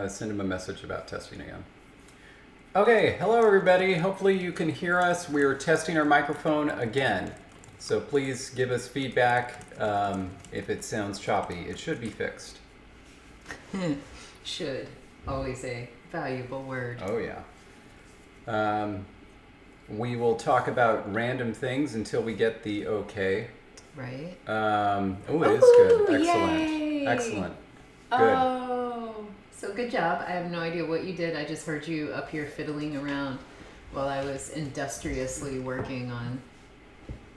send him a message about testing again. Okay, hello everybody. Hopefully you can hear us. We're testing our microphone again. So please give us feedback if it sounds choppy. It should be fixed. Should. Always a valuable word. Oh yeah. We will talk about random things until we get the okay. Right. Oh, it is good. Excellent. Yay. Excellent. Good. Oh, so good job. I have no idea what you did. I just heard you up here fiddling around while I was industriously working on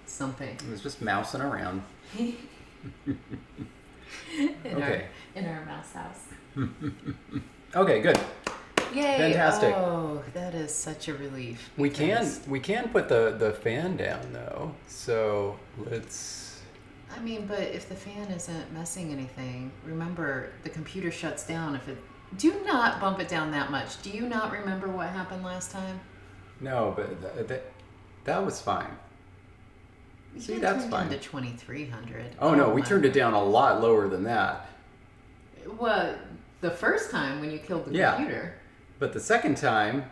something. It was just mousing around. In our mouse house. Okay, good. Yay! Fantastic. Oh, that is such a relief. We can put the fan down though. So let's. I mean, but if the fan isn't messing anything, remember the computer shuts down if it. Do not bump it down that much. Do you not remember what happened last time? No, but that was fine. See, that's fine. To 2300. Oh no, we turned it down a lot lower than that. Well, the first time when you killed the computer. But the second time,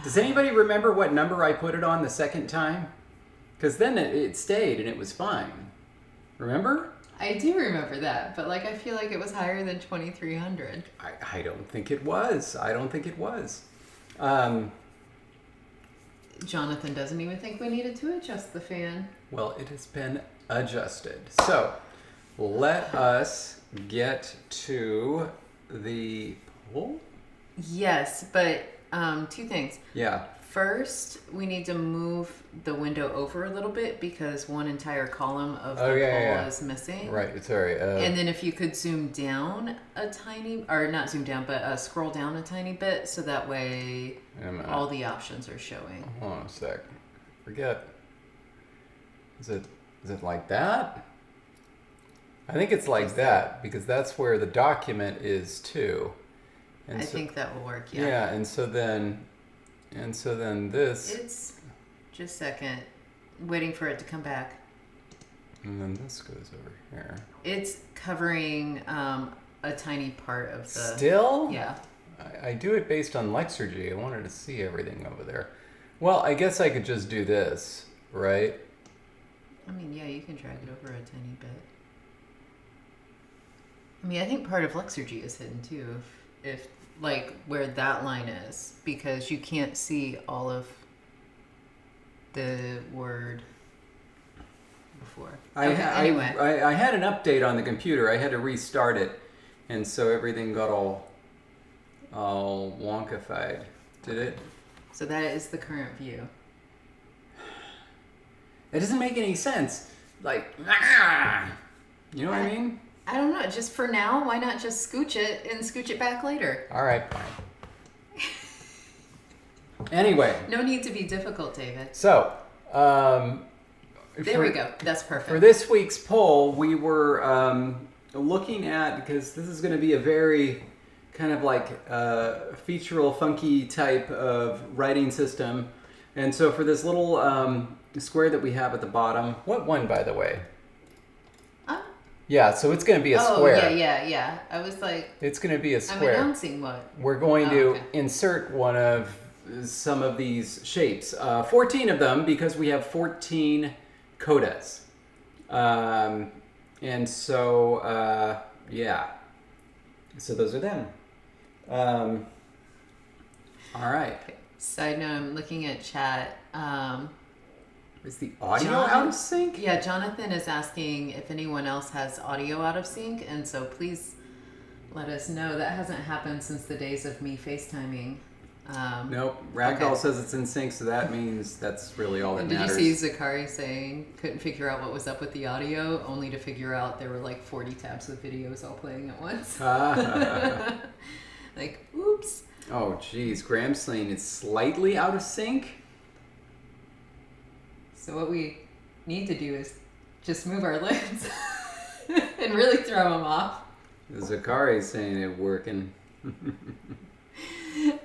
does anybody remember what number I put it on the second time? Because then it stayed and it was fine. Remember? I do remember that, but I feel like it was higher than 2300. I don't think it was. Jonathan doesn't even think we needed to adjust the fan. Well, it has been adjusted. So let us get to the poll. Yes, but two things. Yeah. First, we need to move the window over a little bit because one entire column of the poll is missing. Right, sorry. And then if you could zoom down a tiny, or not zoom down, but scroll down a tiny bit so that way all the options are showing. Hold on a sec. Forget. Is it like that? I think it's like that because that's where the document is too. And I think that will work, yeah. Yeah, and so then this. It's just a second, waiting for it to come back. And then this goes over here. It's covering a tiny part of the. Still? Yeah. I do it based on Lexergy. I wanted to see everything over there. Well, I guess I could just do this, right? I mean, yeah, you can drag it over a tiny bit. I mean, I think part of Lexergy is hidden too, if where that line is, because you can't see all of the word before. Anyway. I had an update on the computer. I had to restart it, and so everything got all wonkified. Did it? So that is the current view. It doesn't make any sense. You know what I mean? I don't know. Just for now, why not just scooch it and scooch it back later? All right, fine. Anyway. No need to be difficult, David. So, there we go. That's perfect. For this week's poll, we were looking at, because this is going to be a very kind of featural, funky type of writing system. And so for this little square that we have at the bottom, what one, by the way? Yeah, so it's going to be a square. Oh, yeah. I was like... It's going to be a square. I'm announcing what? We're going to insert one of some of these shapes. 14 of them, because we have 14 codas. And so, yeah. So those are them. All right. Okay. Side note, I'm looking at chat. Is the audio out of sync? Yeah, Jonathan is asking if anyone else has audio out of sync, and so please let us know. That hasn't happened since the days of me FaceTiming. Nope. Ragdoll says it's in sync, so that means that's really all that matters. Did you see Zakari saying couldn't figure out what was up with the audio, only to figure out there were 40 tabs of videos all playing at once? Oops. Oh, geez. Graham's saying it's slightly out of sync? So what we need to do is just move our lids and really throw them off. Zakari's saying it working.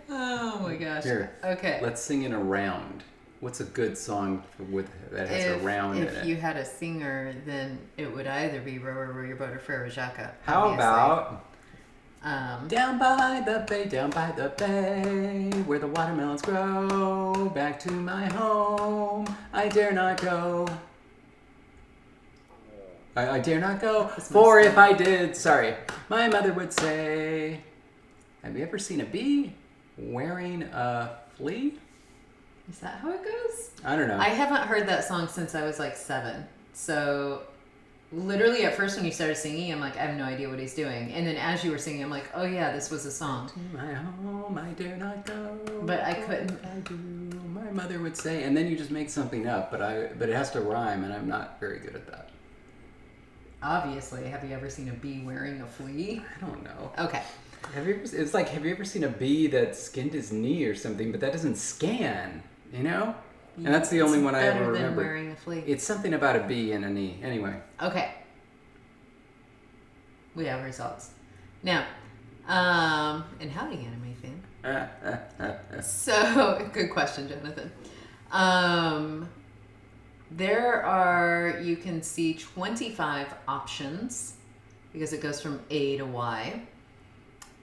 Oh my gosh. Here, okay. Let's sing in a round. What's a good song that has a round in it? If you had a singer, then it would either be Row, Row Your Boat or Frere Jacques. How about Down by the bay, where the watermelons grow. Back to my home, I dare not go. I dare not go, for if I did, my mother would say, have you ever seen a bee wearing a flea? Is that how it goes? I don't know. I haven't heard that song since I was like 7. So literally at first when you started singing, I'm like, I have no idea what he's doing. And then as you were singing, I'm like, oh yeah, this was a song. To my home, I dare not go. But I couldn't. I do, my mother would say. And then you just make something up, but it has to rhyme, and I'm not very good at that. Obviously. Have you ever seen a bee wearing a flea? I don't know. Okay. Have you ever seen a bee that skinned his knee or something, but that doesn't scan, you know? And that's the only one I ever remember. Better than wearing a flea. It's something about a bee and a knee. Anyway. Okay. We have results. Now, and howdy, anime fan. So, good question, Jonathan. You can see 25 options because it goes from A to Y.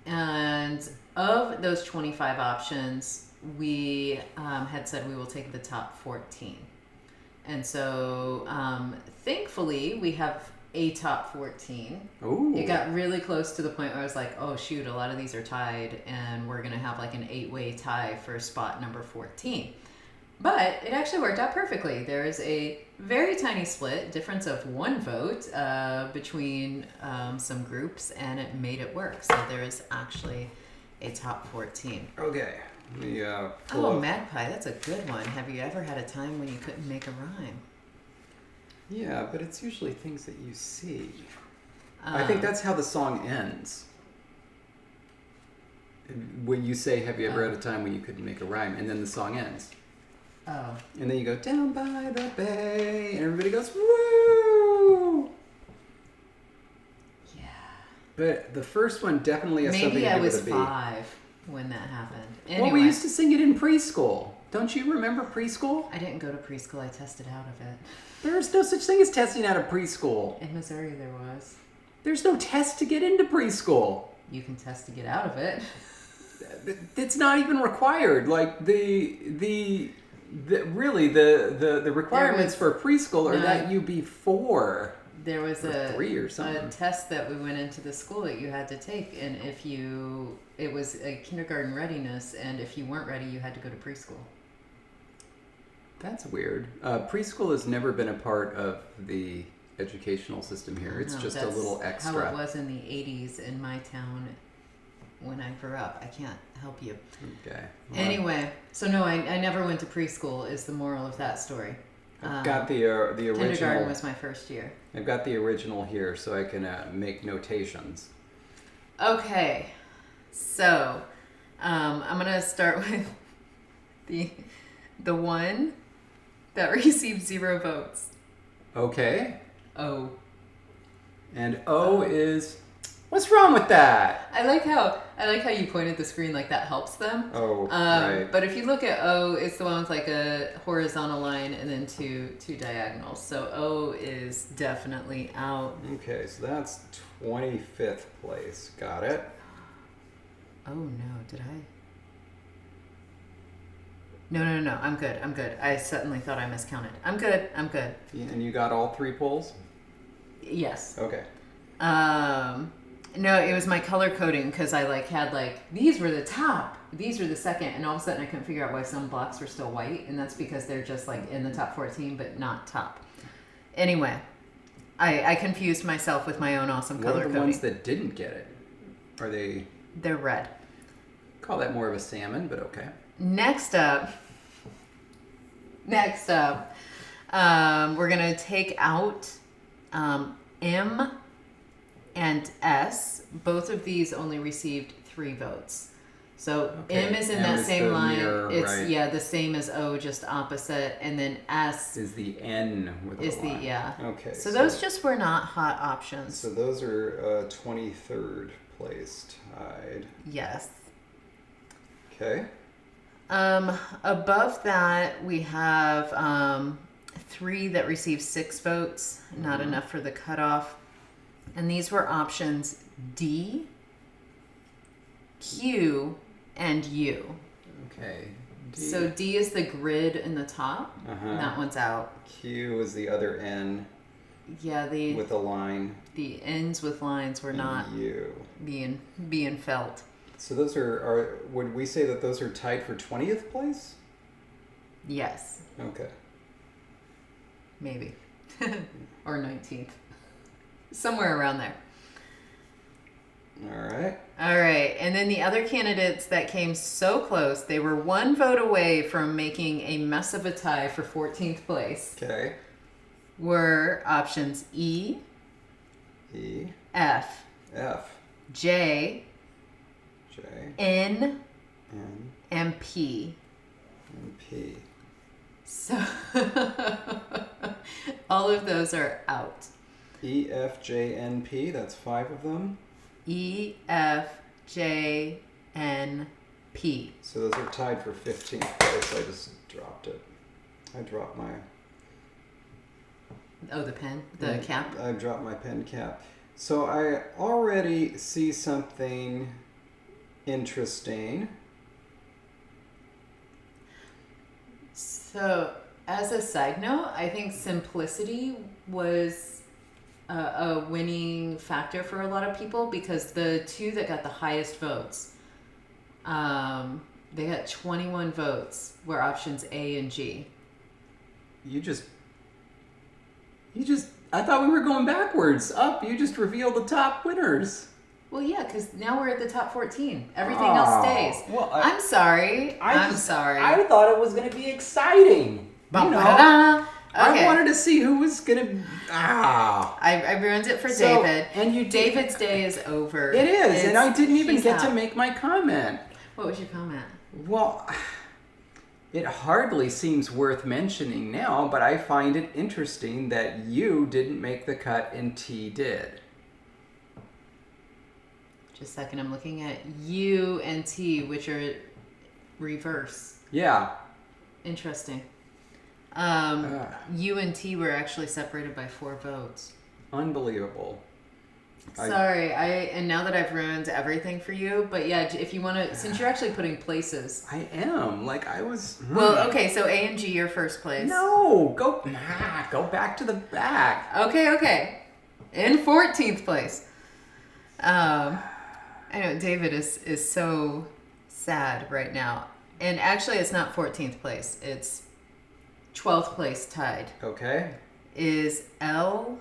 And of those 25 options, we had said we will take the top 14. And so, thankfully, we have a top 14. Ooh. It got really close to the point where I was like, oh shoot, a lot of these are tied, and we're going to have like an 8-way tie for spot number 14. But it actually worked out perfectly. There is a very tiny split, difference of 1 vote between some groups, and it made it work. So there is actually a top 14. Okay. Oh, Magpie, that's a good one. Have you ever had a time when you couldn't make a rhyme? Yeah, but it's usually things that you see. I think that's how the song ends. When you say, have you ever had a time when you couldn't make a rhyme? And then the song ends. Oh. And then you go, down by the bay, and everybody goes, woo! Yeah. But the first one definitely has something to do with a bee. Maybe I was 5 when that happened. Anyway. Well, we used to sing it in preschool. Don't you remember preschool? I didn't go to preschool. I tested out of it. There's no such thing as testing out of preschool. In Missouri, there was. There's no test to get into preschool. You can test to get out of it. It's not even required. Like the requirements for preschool are that you be 4. There was a 3 or something. A test that we went into the school that you had to take, and it was a kindergarten readiness, and if you weren't ready, you had to go to preschool. That's weird. Preschool has never been a part of the educational system here. It's just a little extra. How it was in the 80s in my town when I grew up. I can't help you. Okay. Well, anyway, so no, I never went to preschool is the moral of that story. I've got the original. Kindergarten was my first year. I've got the original here so I can make notations. Okay. So, I'm going to start with the one that received 0 votes. Okay. O. And O is... What's wrong with that? I like how you pointed the screen like that helps them. Oh, right. But if you look at O, it's the one with like a horizontal line and then two diagonals. So O is definitely out. Okay, so that's 25th place. Got it. Oh no, did I? No. I'm good. I suddenly thought I miscounted. I'm good. Yeah, and you got all 3 polls? Yes. Okay. No, it was my color coding because I had these were the top, these were the second, and all of a sudden I couldn't figure out why some blocks were still white, and that's because they're just in the top 14 but not top. Anyway, I confused myself with my own awesome color coding. What are the ones that didn't get it? Are they? They're red. Call that more of a salmon, but okay. Next up, we're gonna take out M and S. Both of these only received 3 votes. So okay. M is in that same line. Mirror, it's right. The same as O, just opposite, and then S is the N with the line. Okay. So those just were not hot options. So those are 23rd place tied. Yes. Okay. Above that we have 3 that received 6 votes, not enough for the cutoff. And these were options D, Q, and U. Okay. D. So D is the grid in the top. Uh-huh. That one's out. Q is the other N. Yeah, with a line. The ends with lines were not U. being felt. So those are would we say that those are tied for 20th place? Yes. Okay. Maybe. Or 19th. Somewhere around there. All right. All right. And then the other candidates that came so close, they were one vote away from making a mess of a tie for 14th place. Okay. Were options E, F, J, N, and P. And P. So all of those are out. E, F, J, N, P. That's 5 of them. E, F, J, N, P. So those are tied for 15th place. I just dropped it. I dropped my... Oh, the pen? The cap? I dropped my pen cap. So I already see something interesting. So, as a side note, I think simplicity was a winning factor for a lot of people because the two that got the highest votes, they got 21 votes, were options A and G. I thought we were going backwards. Up, you just revealed the top winners. Well, yeah, because now we're at the top 14. Everything else stays. Well, I'm sorry. I'm sorry. I thought it was going to be exciting. Okay. I wanted to see who was going to... I ruined it for David. And David's day is over. It is, and I didn't even get to make my comment. What was your comment? Well... It hardly seems worth mentioning now, but I find it interesting that U didn't make the cut and T did. Just a second, I'm looking at U and T, which are reverse. Yeah. Interesting. U and T were actually separated by 4 votes. Unbelievable. Sorry, and now that I've ruined everything for you, but yeah, if you want to, since you're actually putting places. I am. I was... Well, okay, so A and G are first place. No, go back to the back. Okay. In 14th place. I know David is so sad right now. And actually, it's not 14th place. It's 12th place tied. Okay. Is L...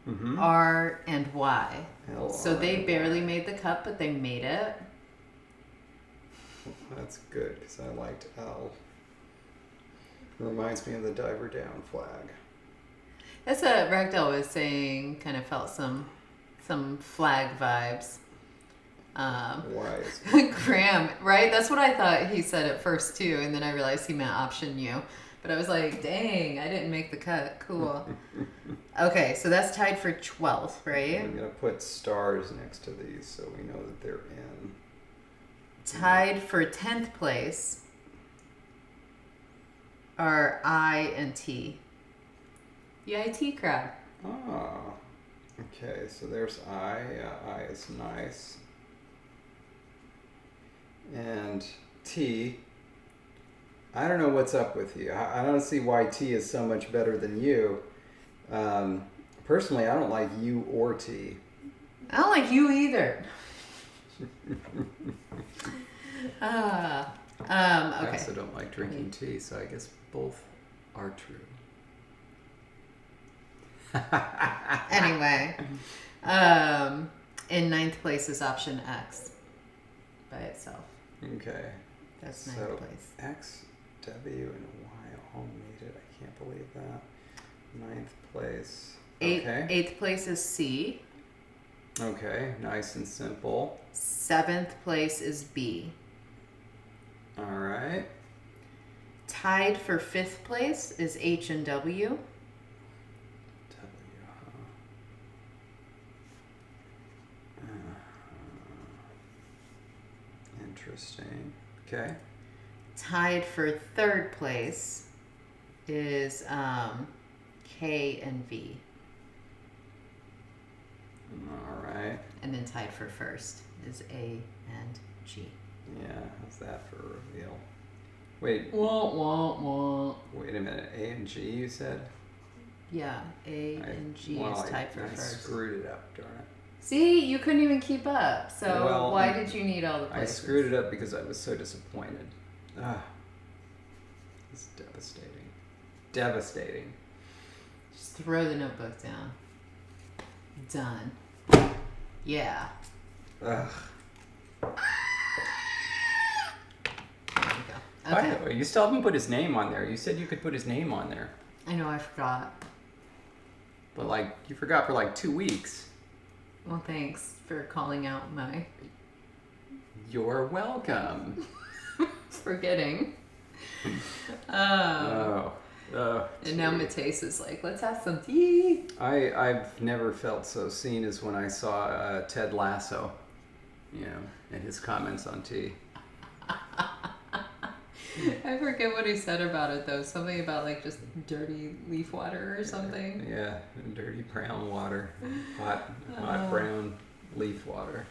Mm-hmm. R and Y. So they barely made the cut, but they made it. That's good because I liked L. It reminds me of the diver down flag. That's what Ragdoll was saying. Kind of felt some flag vibes. Why? Graham, right? That's what I thought he said at first too, and then I realized he meant option U. But I was like, dang, I didn't make the cut. Cool. Okay, so that's tied for 12th, right? I'm going to put stars next to these so we know that they're in. Tied for 10th place are I and T. The IT crowd. Okay, so there's I. Yeah, I is nice. And T. I don't know what's up with you. I don't see why T is so much better than you. Personally, I don't like U or T. I don't like you either. Okay. I also don't like drinking tea, so I guess both are true. Anyway, in 9th place is option X by itself. Okay. That's 9th place. X, W, and Y all made it. I can't believe that. 9th place. Okay. 8th place is C. Okay, nice and simple. 7th place is B. All right. Tied for 5th place is H and W. W, Interesting. Okay. Tied for 3rd place is K and V. All right. And then tied for 1st is A and G. that for reveal? Wait. Wah, wah, wah. Wait a minute. A and G, you said? Yeah, A and G is typed for I first. screwed it up, darn it. See, you couldn't even keep up. So Well, why did you need all the places? I screwed it up because I was so disappointed. It's devastating. Devastating. Just throw the notebook down. Done. Yeah. Ugh. There we go. By Okay. the way, you still haven't put his name on there. You said you could put his name on there. I know, I forgot. But like, you forgot for like 2 weeks. Well, thanks for calling out my You're welcome. forgetting. And now Mateus is like, let's have some tea. I've never felt so seen as when I saw Ted Lasso, and his comments on tea. I forget what he said about it though. Something about like just dirty leaf water or something. Yeah, dirty brown water, hot brown leaf water.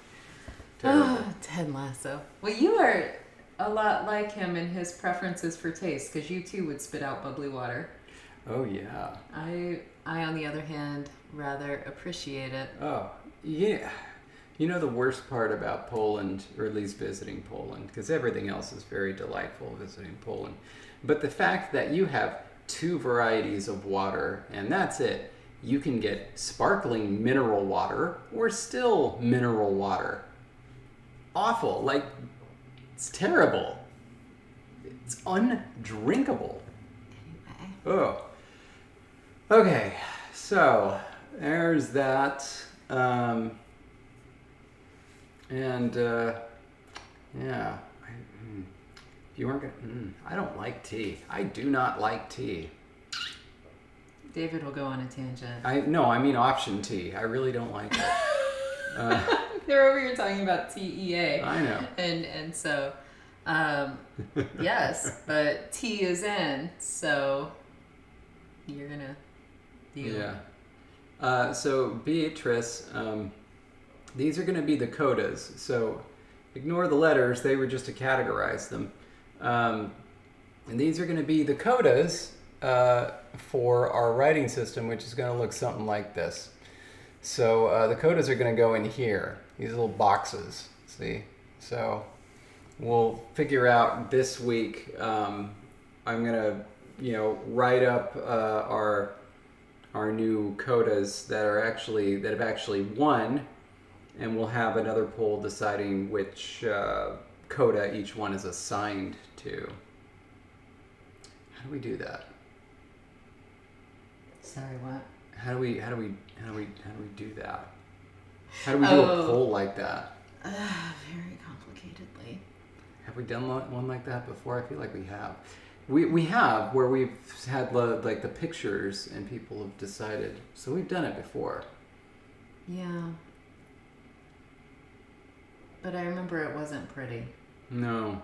Terrible. Ted Lasso. Well, you are a lot like him in his preferences for taste, because you too would spit out bubbly water. Oh yeah. I on the other hand rather appreciate it. Oh yeah. You know the worst part about Poland, or at least visiting Poland, because everything else is very delightful visiting Poland, but the fact that you have 2 varieties of water, and that's it. You can get sparkling mineral water or still mineral water. Awful. Like, it's terrible. It's undrinkable. Anyway. Oh. Okay, so there's that. Yeah. If you weren't gonna, I don't like tea. I do not like tea. David will go on a tangent. I mean option tea. I really don't like it. They're over here talking about TEA. I know. And so, yes, but T is in, so you're gonna deal. Yeah. So Beatrice, these are going to be the codas. So ignore the letters; they were just to categorize them. And these are going to be the codas for our writing system, which is going to look something like this. So the codas are going to go in here, these little boxes. See? So we'll figure out this week. I'm going to, write up our new codas that have actually won, and we'll have another poll deciding which coda each one is assigned to. How do we do that? Sorry, what? How do we do that? How do we do a poll like that? Very complicatedly. Have we done one like that before? I feel like we have. We have, where we've had like the pictures and people have decided. So we've done it before. Yeah. But I remember it wasn't pretty. No.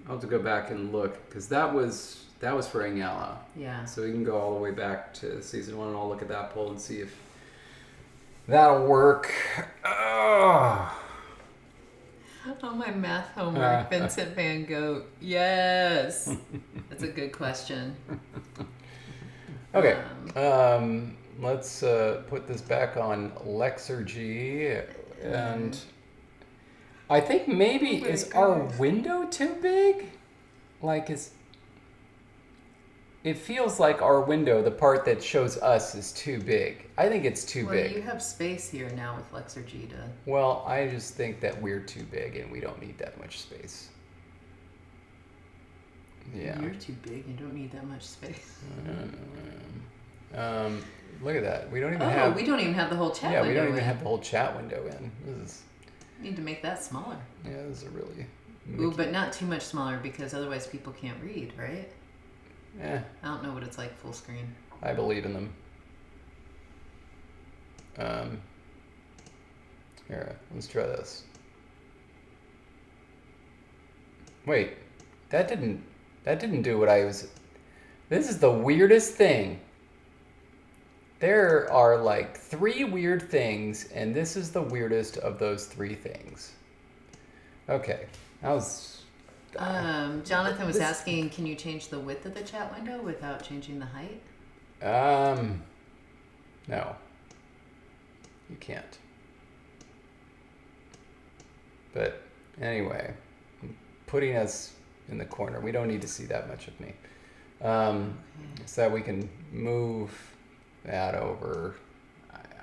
I'll have to go back and look, because that was for Angela. Yeah. So we can go all the way back to season 1 and I'll look at that poll and see if that'll work. Oh, my math homework, Vincent Van Gogh. Yes. That's a good question. Okay. Let's put this back on Lexergy, and I think maybe is our window too big? It feels like our window, the part that shows us, is too big. I think it's too big. Well, you have space here now with Lexergy to... Well, I just think that we're too big and we don't need that much space. Yeah. You're too big and don't need that much space. Look at that. We don't even have... we don't even have the whole chat window we don't even in. have the whole chat window in. Need to make that smaller. Yeah, this is a really... Ooh, but not too much smaller, because otherwise people can't read, right? Yeah. I don't know what it's like full screen. I believe in them. Here, let's try this. Wait, that didn't do what I was... This is the weirdest thing. There are like 3 weird things, and this is the weirdest of those 3 things. Okay. That was... Jonathan was asking, can you change the width of the chat window without changing the height? No. You can't. But anyway, I'm putting us in the corner. We don't need to see that much of me. So that we can move that over.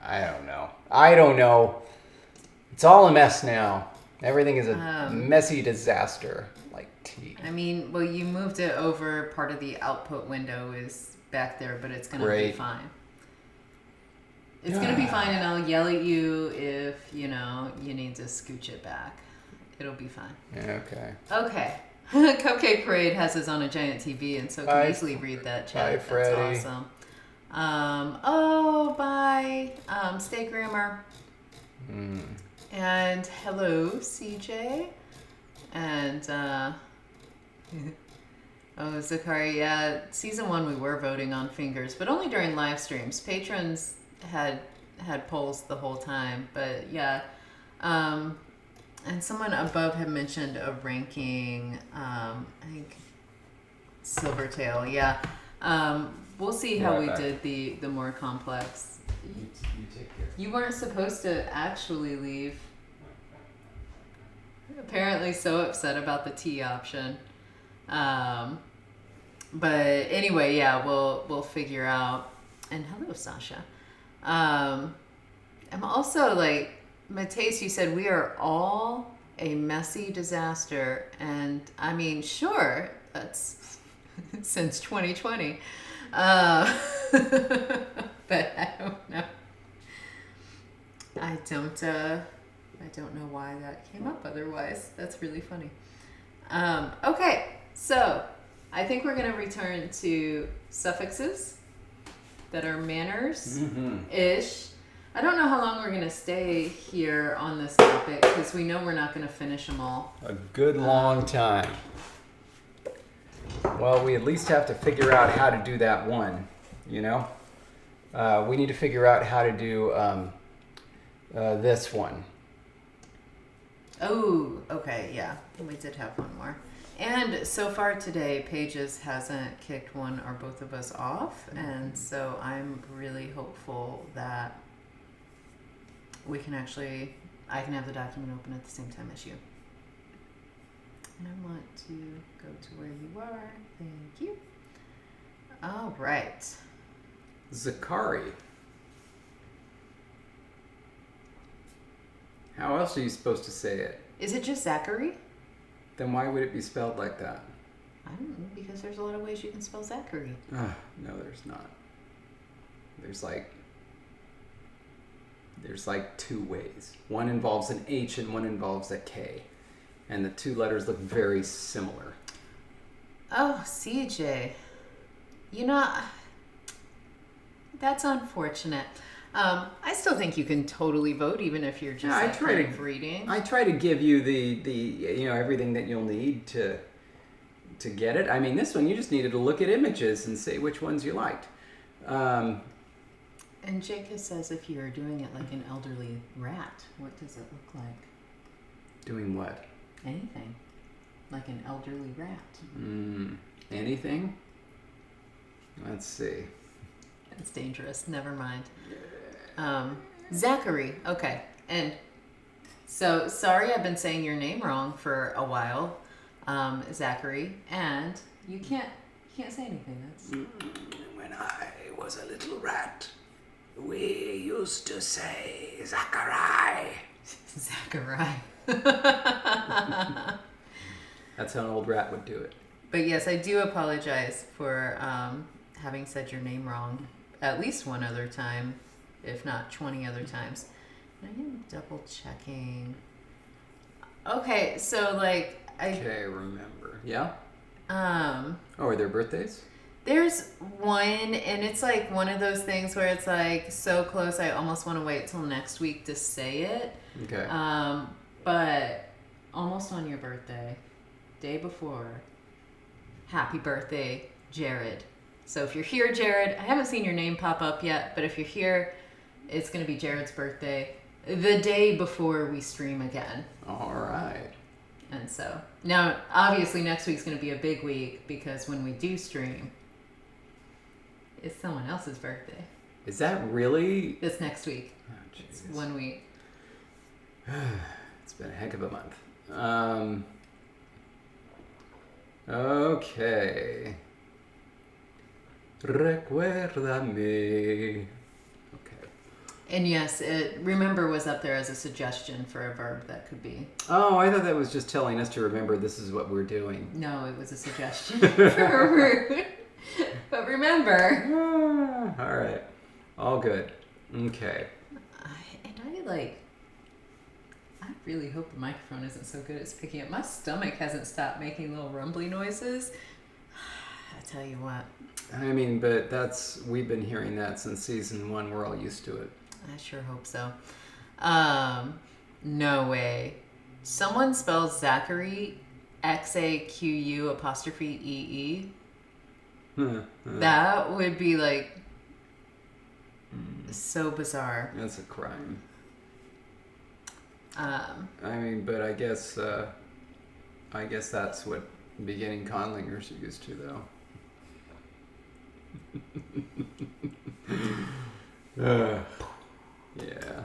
I don't know. It's all a mess now. Everything is a messy disaster, like tea. I mean, well, you moved it over. Part of the output window is back there, but it's going to be fine. It's going to be fine, and I'll yell at you if, you need to scooch it back. It'll be fine. Okay. Okay. Cupcake Parade has us on a giant TV, and so can easily read that chat. Bye, Freddie. That's awesome. Bye. Stay Grammar. And hello, CJ. And, Zakari, yeah, season 1 we were voting on fingers, but only during live streams. Patrons had polls the whole time, but yeah. And someone above had mentioned a ranking, I think Silvertail, yeah. We'll see how we did the more complex. You take care. You weren't supposed to actually leave. Apparently so upset about the T option. But anyway, yeah, we'll figure out. And hello, Sasha. I'm also like, Mateus, you said we are all a messy disaster. And I mean, sure, that's since 2020. But I don't know. I don't know why that came up otherwise. That's really funny. Okay, so I think we're going to return to suffixes that are manners-ish. I don't know how long we're going to stay here on this topic because we know we're not going to finish them all. A good long time. Well, we at least have to figure out how to do that one, we need to figure out how to do this one. Oh, okay, yeah. We did have one more. And so far today, Pages hasn't kicked one or both of us off. And so I'm really hopeful that I can have the document open at the same time as you. And I want to go to where you are. Thank you. All right. Zakari. How else are you supposed to say it? Is it just Zachary? Then why would it be spelled like that? I don't know, because there's a lot of ways you can spell Zachary. No, there's not. There's like 2 ways. One involves an H and one involves a K. And the 2 letters look very similar. Oh, CJ. That's unfortunate. I still think you can totally vote, even if you're just reading. I try to give you the everything that you'll need to get it. I mean, this one you just needed to look at images and say which ones you liked. And Jacob says if you're doing it like an elderly rat, what does it look like? Doing what? Anything. Like an elderly rat. Anything? Let's see. That's dangerous. Never mind. Zachary. Okay. And so, sorry I've been saying your name wrong for a while, Zachary. And you can't say anything. That's... When I was a little rat, we used to say Zachary. Zachary. That's how an old rat would do it. But yes, I do apologize for having said your name wrong at least one other time, if not 20 other times. And I am double checking. Okay, so Okay, remember. Yeah? Are their birthdays? There's one, and it's like one of those things where it's like so close I almost want to wait till next week to say it. Okay. But almost on your birthday, day before, happy birthday, Jared. So if you're here, Jared, I haven't seen your name pop up yet, but if you're here, it's going to be Jared's birthday the day before we stream again. All right. And so now, obviously, next week's going to be a big week because when we do stream, it's someone else's birthday. Is that really? It's next week. Oh, It's 1 week. It's been a heck of a month. Okay. Recuérdame. Okay. And yes, remember was up there as a suggestion for a verb that could be. Oh, I thought that was just telling us to remember this is what we're doing. No, it was a suggestion for a verb. But remember. All right. All good. Okay. I really hope the microphone isn't so good it's picking up. My stomach hasn't stopped making little rumbly noises. I tell you what. I mean, but we've been hearing that since season 1. We're all used to it. I sure hope so. No way. Someone spells Zachary Xaqu apostrophe EE. That would be like so bizarre. That's a crime. I mean, but I guess that's what beginning conlingers are used to, though. Yeah.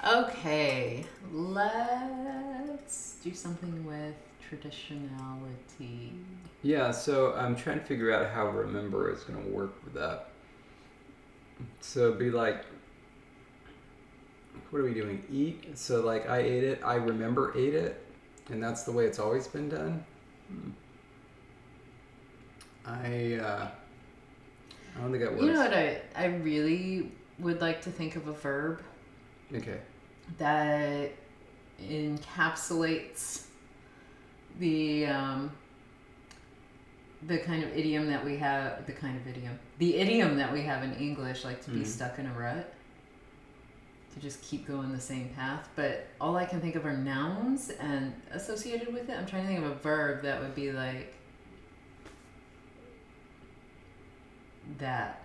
Okay, let's do something with traditionality. Yeah, so I'm trying to figure out how remember is going to work with that. So it'd be like, what are we doing? Eat. So like I ate it. I remember ate it, and that's the way it's always been done. I don't think that works. You know what? I really would like to think of a verb. Okay. That encapsulates the kind of idiom that we have. The idiom that we have in English, like to be stuck in a rut. To just keep going the same path, but all I can think of are nouns and associated with it. I'm trying to think of a verb that would be like that.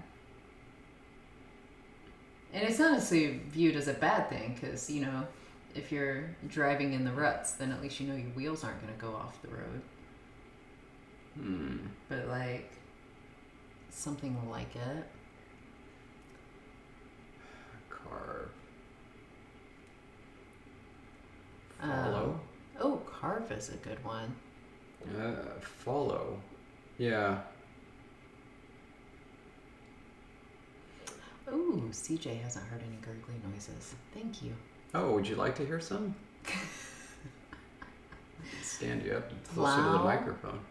And it's not necessarily viewed as a bad thing because, you know, if you're driving in the ruts, then at least you know your wheels aren't going to go off the road. But like something like it. Carve. Follow. Carve is a good one. Follow. Yeah. Ooh, CJ hasn't heard any gurgly noises. Thank you. Oh, would you like to hear some? Stand you up closer to the Wow. microphone.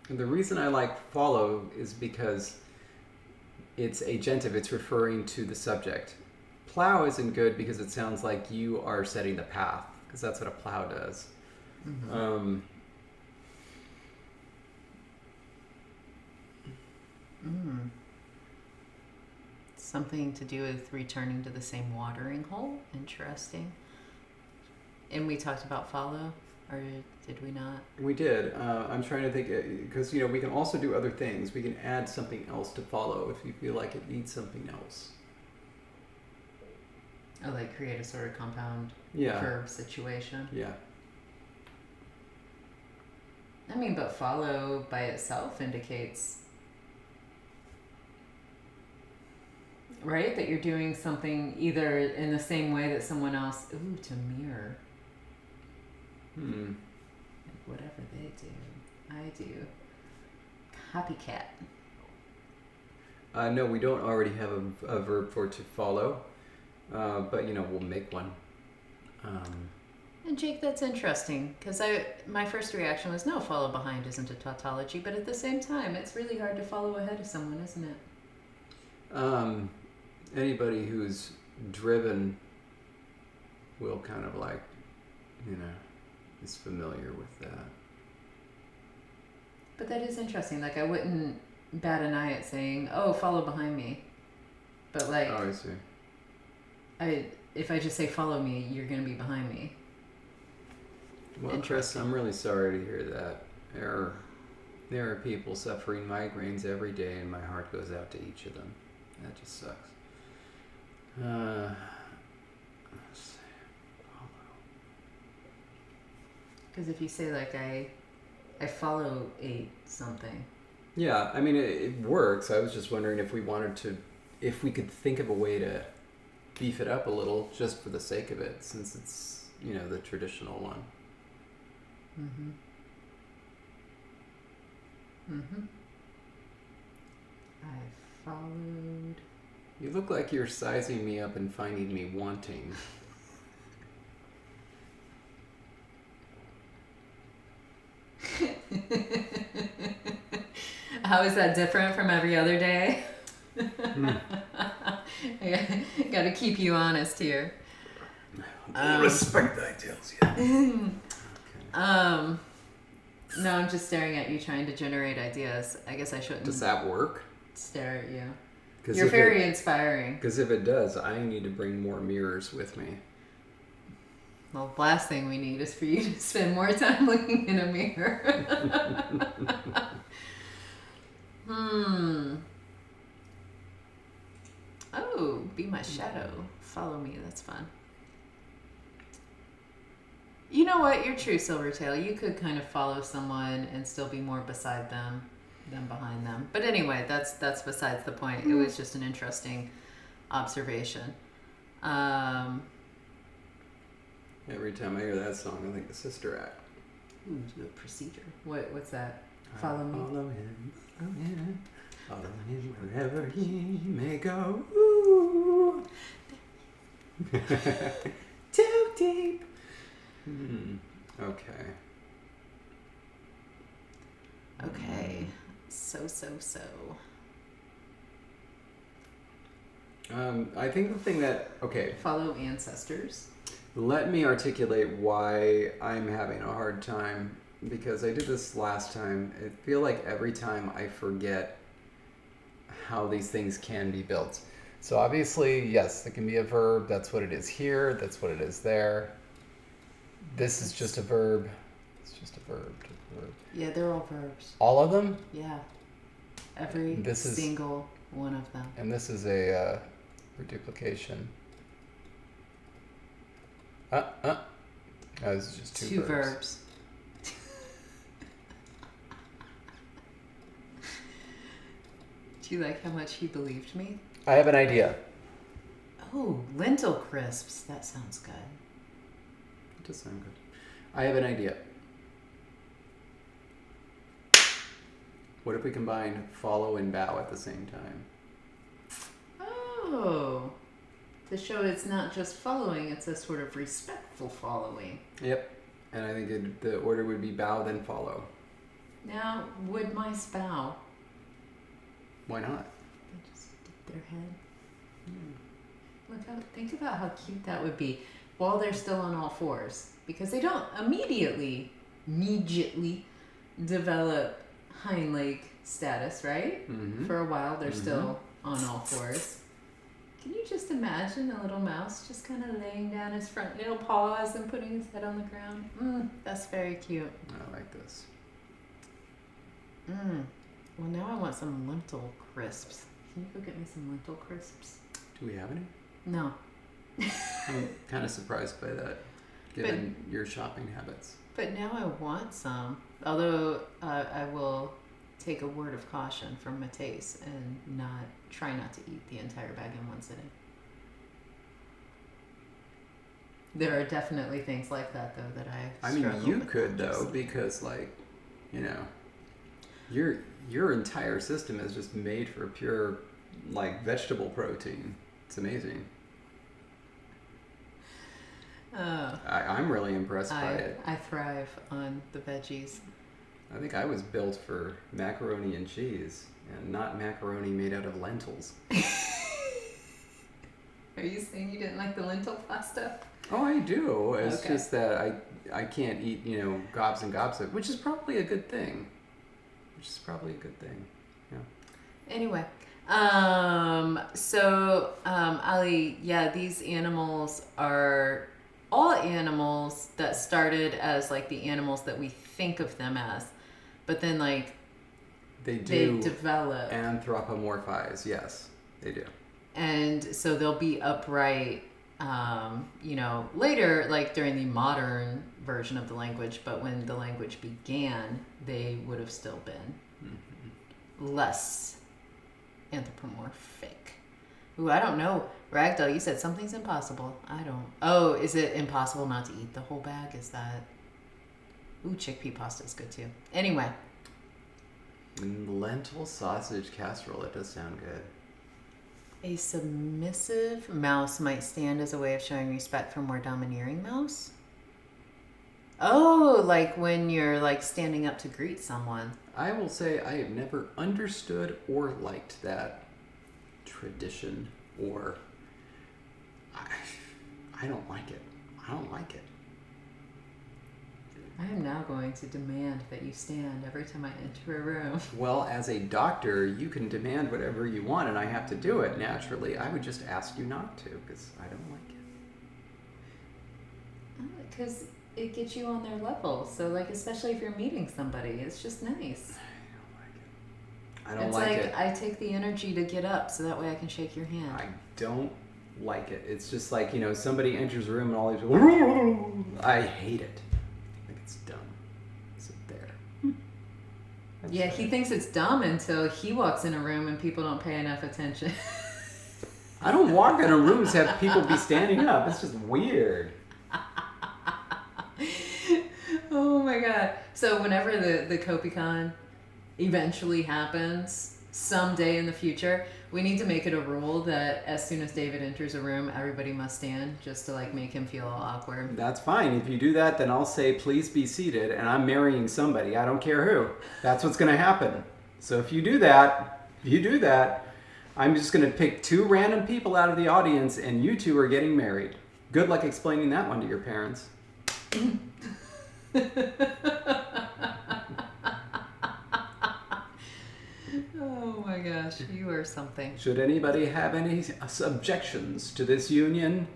The reason I like follow is because it's agentive. It's referring to the subject. Plow isn't good because it sounds like you are setting the path, because that's what a plow does. Something to do with returning to the same watering hole. Interesting. And we talked about follow, or did we not? We did. I'm trying to think, because you know we can also do other things. We can add something else to follow if you feel like it needs something else. Oh, like create a sort of compound verb situation. Yeah. I mean, but follow by itself indicates, right, that you're doing something either in the same way that someone else. Ooh, to mirror. Like whatever they do, I do. Copycat. No, we don't already have a verb for to follow, but you know we'll make one. And Jake, that's interesting because my first reaction was no, follow behind isn't a tautology, but at the same time, it's really hard to follow ahead of someone, isn't it? Anybody who's driven will kind of like, you know, is familiar with that. But that is interesting. Like I wouldn't bat an eye at saying, "Oh, follow behind me," but like, oh, I see. If I just say follow me, you're gonna be behind me. Well, Chris, I'm really sorry to hear that. There are people suffering migraines every day, and my heart goes out to each of them. That just sucks. Because if you say like I follow ate something. Yeah, I mean it works. I was just wondering if we could think of a way to beef it up a little just for the sake of it, since it's the traditional one. I followed. You look like you're sizing me up and finding me wanting. How is that different from every other day? I gotta keep you honest here. Respect thy tales, yeah. Okay. No, I'm just staring at you trying to generate ideas. I guess I shouldn't. Does that work? Stare at you. You're very inspiring. Because if it does, I need to bring more mirrors with me. Well, the last thing we need is for you to spend more time looking in a mirror. Oh, be my shadow. Follow me. That's fun. You know what? You're true, Silvertail. You could kind of follow someone and still be more beside them than behind them. But anyway, that's besides the point. It was just an interesting observation. Every time I hear that song, I think of Sister Act. Ooh, the procedure. What's that? Follow me. Follow him. Follow him. Follow him wherever he may go. Ooh. Too deep. Okay. Okay. So. I think the thing that... Okay. Follow ancestors. Let me articulate why I'm having a hard time, because I did this last time. I feel like every time I forget how these things can be built. So obviously, yes, it can be a verb. That's what it is here. That's what it is there. This is just a verb. It's just a verb. Yeah, they're all verbs. All of them? Yeah. Every single one of them. And this is a reduplication. This is just two verbs. Do you like how much he believed me? I have an idea. Oh, Lentil Crisps. That sounds good. It does sound good. I have an idea. What if we combine follow and bow at the same time? Oh. To show it's not just following, it's a sort of respectful following. Yep. And I think the order would be bow, then follow. Now, would mice bow? Why not? They just dip their head. Think about how cute that would be while they're still on all fours. Because they don't immediately develop hind leg status, right? Mm-hmm. For a while, they're still on all fours. Can you just imagine a little mouse just kind of laying down his front little paws and putting his head on the ground? That's very cute. I like this. Well, now I want some lentil crisps. Can you go get me some lentil crisps? Do we have any? No. I'm kind of surprised by that, given your shopping habits. But now I want some. Although I will take a word of caution from Mateus and try not to eat the entire bag in one sitting. There are definitely things like that, though, that I mean, you could, though, because, your entire system is just made for pure, vegetable protein. It's amazing. I'm really impressed by it. I thrive on the veggies. I think I was built for macaroni and cheese, and not macaroni made out of lentils. Are you saying you didn't like the lentil pasta? Oh, I do. It's just that I can't eat, gobs and gobs of it, which is probably a good thing. Yeah. Anyway, Ali, yeah, these animals are all animals that started as the animals that we think of them as, but then they develop anthropomorphize. Yes, they do. And so they'll be upright later, like during the modern version of the language, but when the language began, they would have still been less anthropomorphic. Ooh, I don't know. Ragdoll, you said something's impossible. I don't. Oh, is it impossible not to eat the whole bag? Is that... Ooh, chickpea pasta is good too. Anyway. Lentil sausage casserole. That does sound good. A submissive mouse might stand as a way of showing respect for more domineering mouse? Oh, like when you're like standing up to greet someone. I will say I have never understood or liked that tradition, or I don't like it. I don't like it. I am now going to demand that you stand every time I enter a room. Well, as a doctor, you can demand whatever you want, and I have to do it naturally. I would just ask you not to, because I don't like it. Because it gets you on their level. So, like, especially if you're meeting somebody, it's just nice. I don't like it. It's like I take the energy to get up so that way I can shake your hand. I don't like it. It's just like, somebody enters a room and all these people... I hate it. I think it's dumb. Sit there. Yeah, he thinks it's dumb until he walks in a room and people don't pay enough attention. I don't walk in a room to have people be standing up. It's just weird. Oh my god. So whenever the Kopicon eventually happens, someday in the future, we need to make it a rule that as soon as David enters a room, everybody must stand, just to like make him feel all awkward. That's fine. If you do that, then I'll say, please be seated, and I'm marrying somebody. I don't care who. That's what's going to happen. So if you do that, I'm just going to pick 2 random people out of the audience, and you 2 are getting married. Good luck explaining that one to your parents. Oh my gosh, you are something. Should anybody have any objections to this union,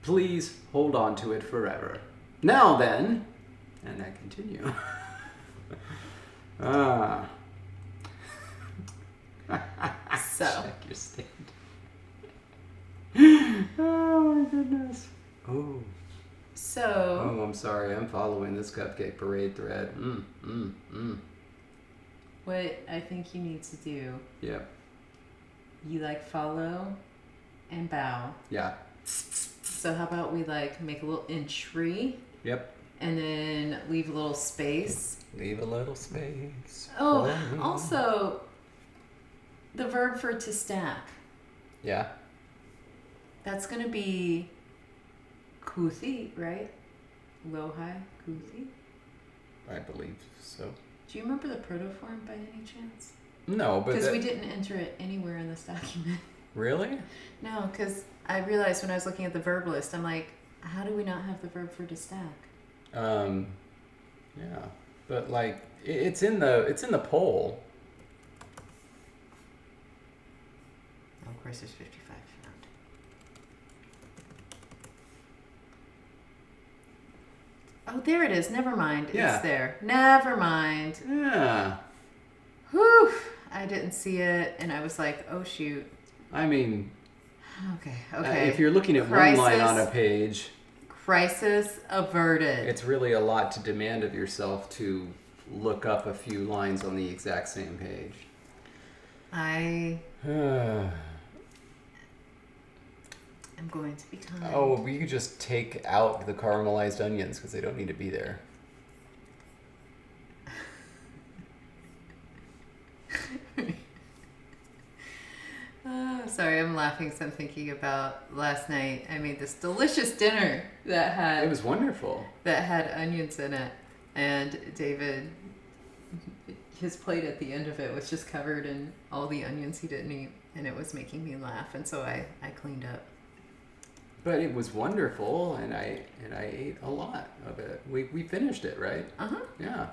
please hold on to it forever. Now then, and I continue. So. Check your stand. Oh my goodness. Oh. So. Oh, I'm sorry. I'm following this cupcake parade thread. What I think you need to do. Yep. You like follow and bow. Yeah. So how about we like make a little entry. Yep. And then leave a little space. Leave a little space. Oh, also, the verb for to stack. Yeah. That's going to be kuthi, right? Low, high, kuthi. I believe so. Do you remember the protoform by any chance? No, but... Because we didn't enter it anywhere in this document. Really? No, because I realized when I was looking at the verb list, I'm like, how do we not have the verb for to stack? Yeah, but like it's in the poll. Oh, of course, there's 55 found. Oh, there it is. Never mind. Yeah. It's there. Never mind. Yeah. Whew. I didn't see it, and I was like, oh shoot. I mean. Okay. If you're looking at one line on a page. Crisis averted. It's really a lot to demand of yourself to look up a few lines on the exact same page. I'm going to be kind. Oh, we could just take out the caramelized onions because they don't need to be there. Sorry, I'm laughing because I'm thinking about last night. I made this delicious dinner that had... It was wonderful. That had onions in it. And David, his plate at the end of it was just covered in all the onions he didn't eat. And it was making me laugh. And so I cleaned up. But it was wonderful, and I ate a lot of it. We finished it, right? Uh-huh. Yeah.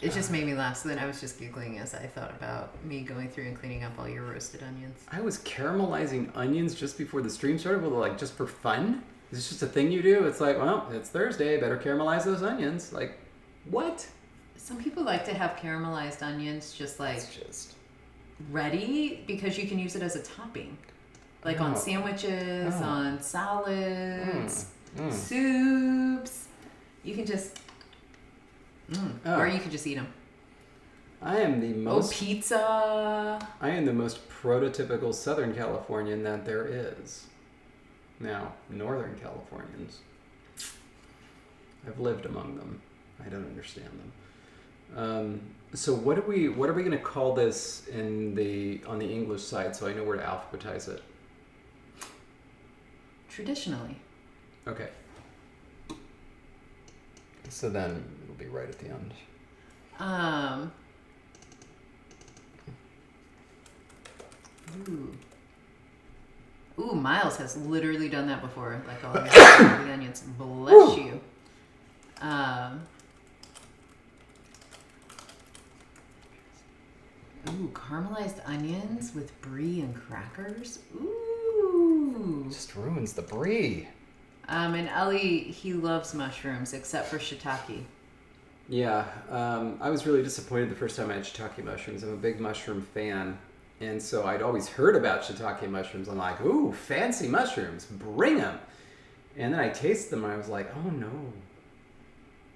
It just made me laugh. So then I was just giggling as I thought about me going through and cleaning up all your roasted onions. I was caramelizing onions just before the stream started, like just for fun. Is this just a thing you do? It's like, well, it's Thursday, better caramelize those onions. Like, what? Some people like to have caramelized onions just like It's just ready because you can use it as a topping. Like on sandwiches, on salads, Mm. soups. You can just, or you can just eat them. I am the most. Pizza. I am the most prototypical Southern Californian that there is. Now, Northern Californians, I've lived among them. I don't understand them. So what are we going to call this on the English side, so I know where to alphabetize it? Traditionally. Okay. So then it'll be right at the end. Ooh, Miles has literally done that before. Like all these the onions. Bless you. Caramelized onions with brie and crackers. Ooh. Just ruins the brie. And Ellie, he loves mushrooms except for shiitake. Yeah, I was really disappointed the first time I had shiitake mushrooms. I'm a big mushroom fan. And so I'd always heard about shiitake mushrooms. I'm like, ooh, fancy mushrooms, bring them. And then I tasted them and I was like, oh no.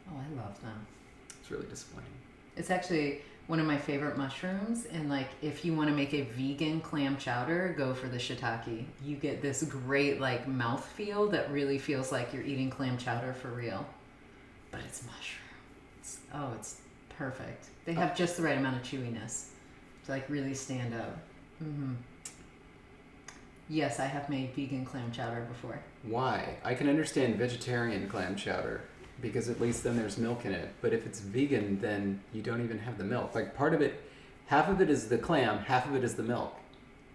Oh, I love them. It's really disappointing. It's actually one of my favorite mushrooms. And like, if you want to make a vegan clam chowder, go for the shiitake. You get this great like mouthfeel that really feels like you're eating clam chowder for real. But it's mushroom. It's perfect. They have just the right amount of chewiness to like really stand out. Mm-hmm. Yes, I have made vegan clam chowder before. Why? I can understand vegetarian clam chowder because at least then there's milk in it. But if it's vegan, then you don't even have the milk. Like part of it, half of it is the clam, half of it is the milk.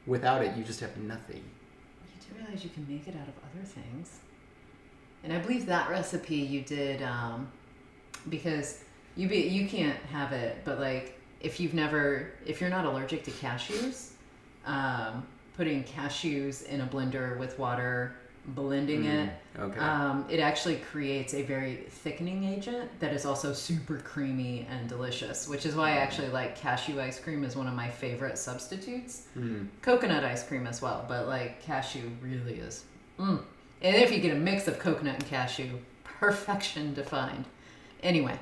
Without it, you just have nothing. You do realize you can make it out of other things. And I believe that recipe you did because you can't have it, but like if you're not allergic to cashews, putting cashews in a blender with water, blending it, it actually creates a very thickening agent that is also super creamy and delicious, which is why I actually like cashew ice cream is one of my favorite substitutes. Coconut ice cream as well, but like cashew really is. And if you get a mix of coconut and cashew, perfection defined. Anyway.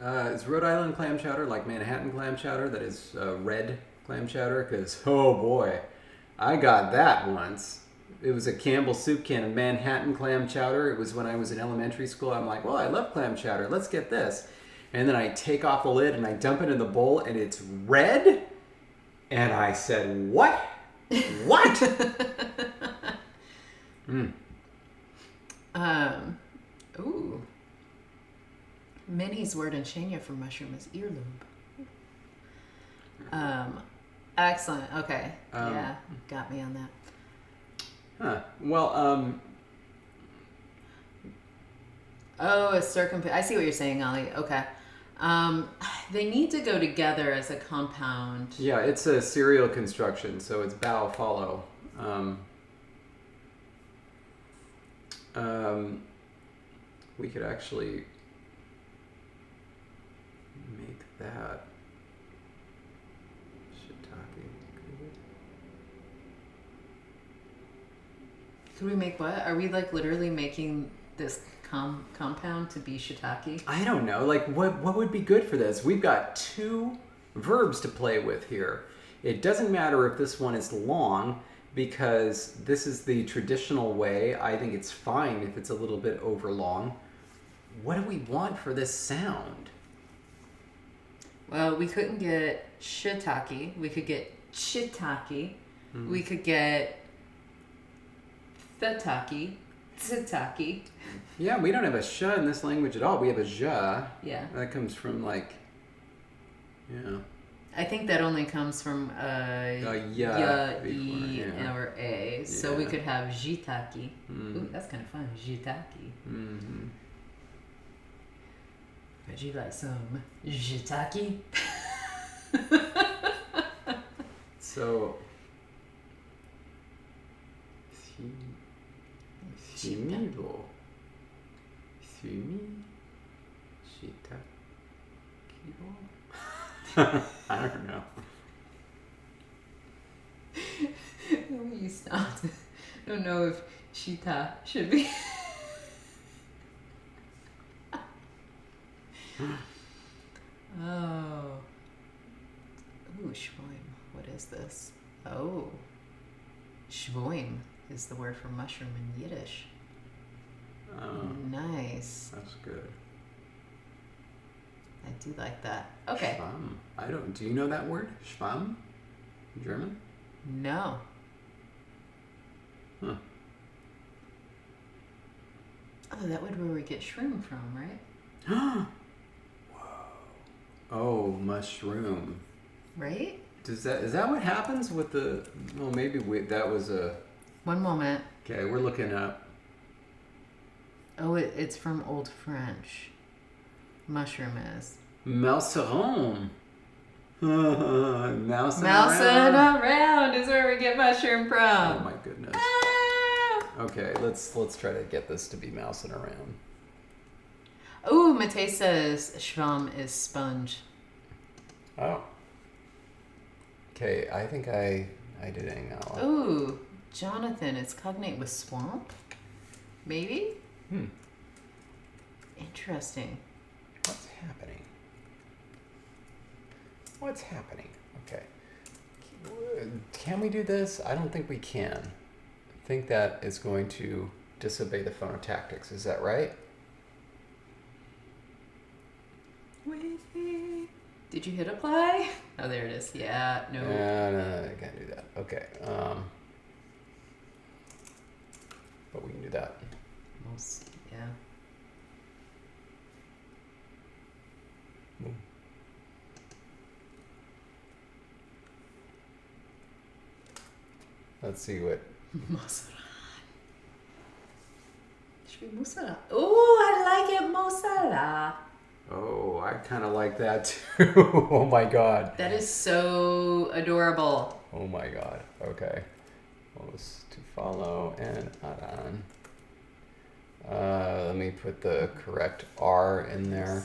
Is Rhode Island clam chowder like Manhattan clam chowder that is red clam chowder? Because, oh boy, I got that once. It was a Campbell soup can of Manhattan clam chowder. It was when I was in elementary school. I'm like, well, I love clam chowder. Let's get this. And then I take off the lid and I dump it in the bowl and it's red. And I said, what? What? Ooh. Minnie's word in Shania for mushroom is earlobe. Excellent. Okay. Yeah, got me on that. Huh. Well, a I see what you're saying, Ollie. Okay. They need to go together as a compound. Yeah, it's a serial construction, so it's bow follow. We could actually make that shiitake. Could we make what? Are we like literally making this compound to be shiitake? I don't know. Like, what would be good for this? We've got two verbs to play with here. It doesn't matter if this one is long because this is the traditional way. I think it's fine if it's a little bit over long. What do we want for this sound? Well, we couldn't get shiitake. We could get chitake. We could get tataki. Tsutaki. Yeah, we don't have a sh in this language at all. We have a ja. Yeah. That comes from like, yeah. I think that only comes from ya, e, or a. Yeah. So we could have jitaki. Ooh, that's kind of fun. Jitaki. Mm-hmm. Would you like some jitaki? So, shimibo, shimi, shitakibo. I don't know. You stopped. I don't know if Shita should be. Oh. Ooh, Schwoim. What is this? Oh. Schwoim is the word for mushroom in Yiddish. Oh, Nice. that's good. I do like that. Okay. Schwamm. Do you know that word? Schwamm? In German? No. Huh. Oh, that would where we get shroom from, right? Whoa. Oh, mushroom. Right? Is that what happens with the? Well, maybe that was a. One moment. Okay, we're looking up. Oh, it's from Old French. Mushroom is. Mouseron. Mousing Mousing around. around is where we get mushroom from. Oh my goodness. Ah! Okay, let's try to get this to be mousing around. Ooh, Mate says Schwamm is sponge. Oh. Okay, I think I did it now. Ooh, Jonathan, it's cognate with swamp? Maybe? Interesting. What's happening? What's happening? Okay. Can we do this? I don't think we can. I think that is going to disobey the phonotactics. Is that right? Did you hit apply? Oh, there it is. Yeah, no. No, I can't do that. Okay. But we can do that. Most, yeah. Boom. Let's see what. Mozzarella. Should be mozzarella. Oh, I like it, mozzarella. Oh, I kind of like that too. Oh my god. That is so adorable. Oh my god. Okay. Almost to follow and add on. Let me put the correct R in there.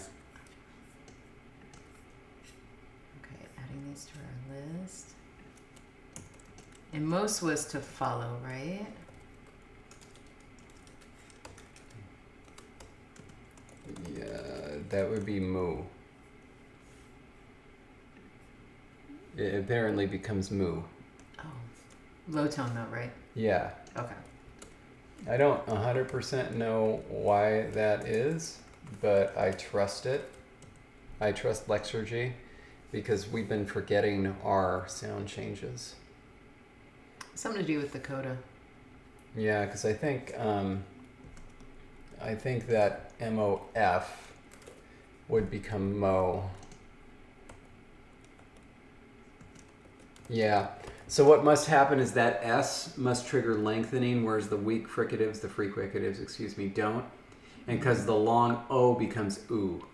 Okay, adding these to our list. And most was to follow, right? Yeah, that would be moo. It apparently becomes moo. Oh, low tone though, right? Yeah. Okay. I don't 100% know why that is, but I trust it. I trust Lexergy because we've been forgetting our sound changes. Something to do with the coda. Yeah, because I think that MOF would become Mo. Yeah. So what must happen is that S must trigger lengthening, whereas the weak fricatives, the fricatives, don't. And because the long O becomes oo,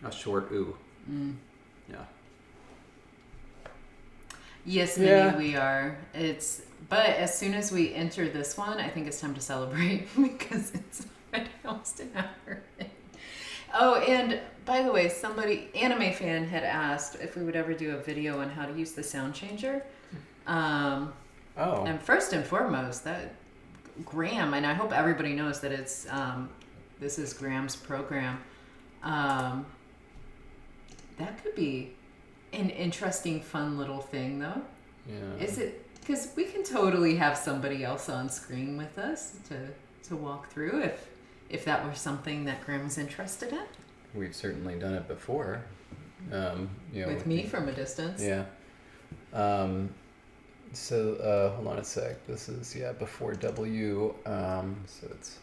a short oo. Yeah. Yes, Yeah. Minnie, we are. But as soon as we enter this one, I think it's time to celebrate because it's already almost an hour. Oh, and by the way, anime fan had asked if we would ever do a video on how to use the sound changer. And first and foremost, that Graham, and I hope everybody knows that it's this is Graham's program. That could be an interesting, fun little thing, though. Yeah. Is it? Because we can totally have somebody else on screen with us to walk through if that were something that Graham was interested in. We've certainly done it before. With me from a distance. Yeah. So hold on a sec. This is before W. So it's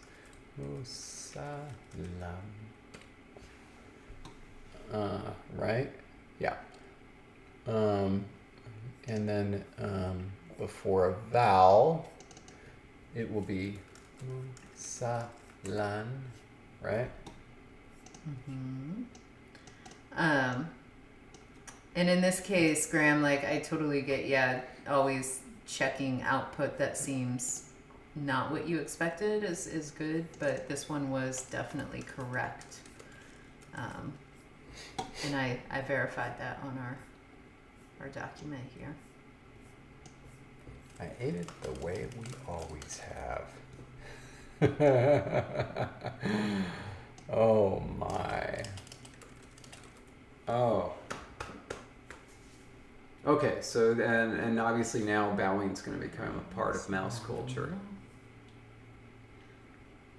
Musalam. Right? Yeah. And then before a vowel, it will be Musalan, right? Mm-hmm. And in this case, Graham, I totally get, always checking output that seems not what you expected is good, but this one was definitely correct. And I verified that on our document here. I ate it the way we always have. Oh my. Oh. Okay, so then, and obviously now bowing's going to become a part of mouse culture.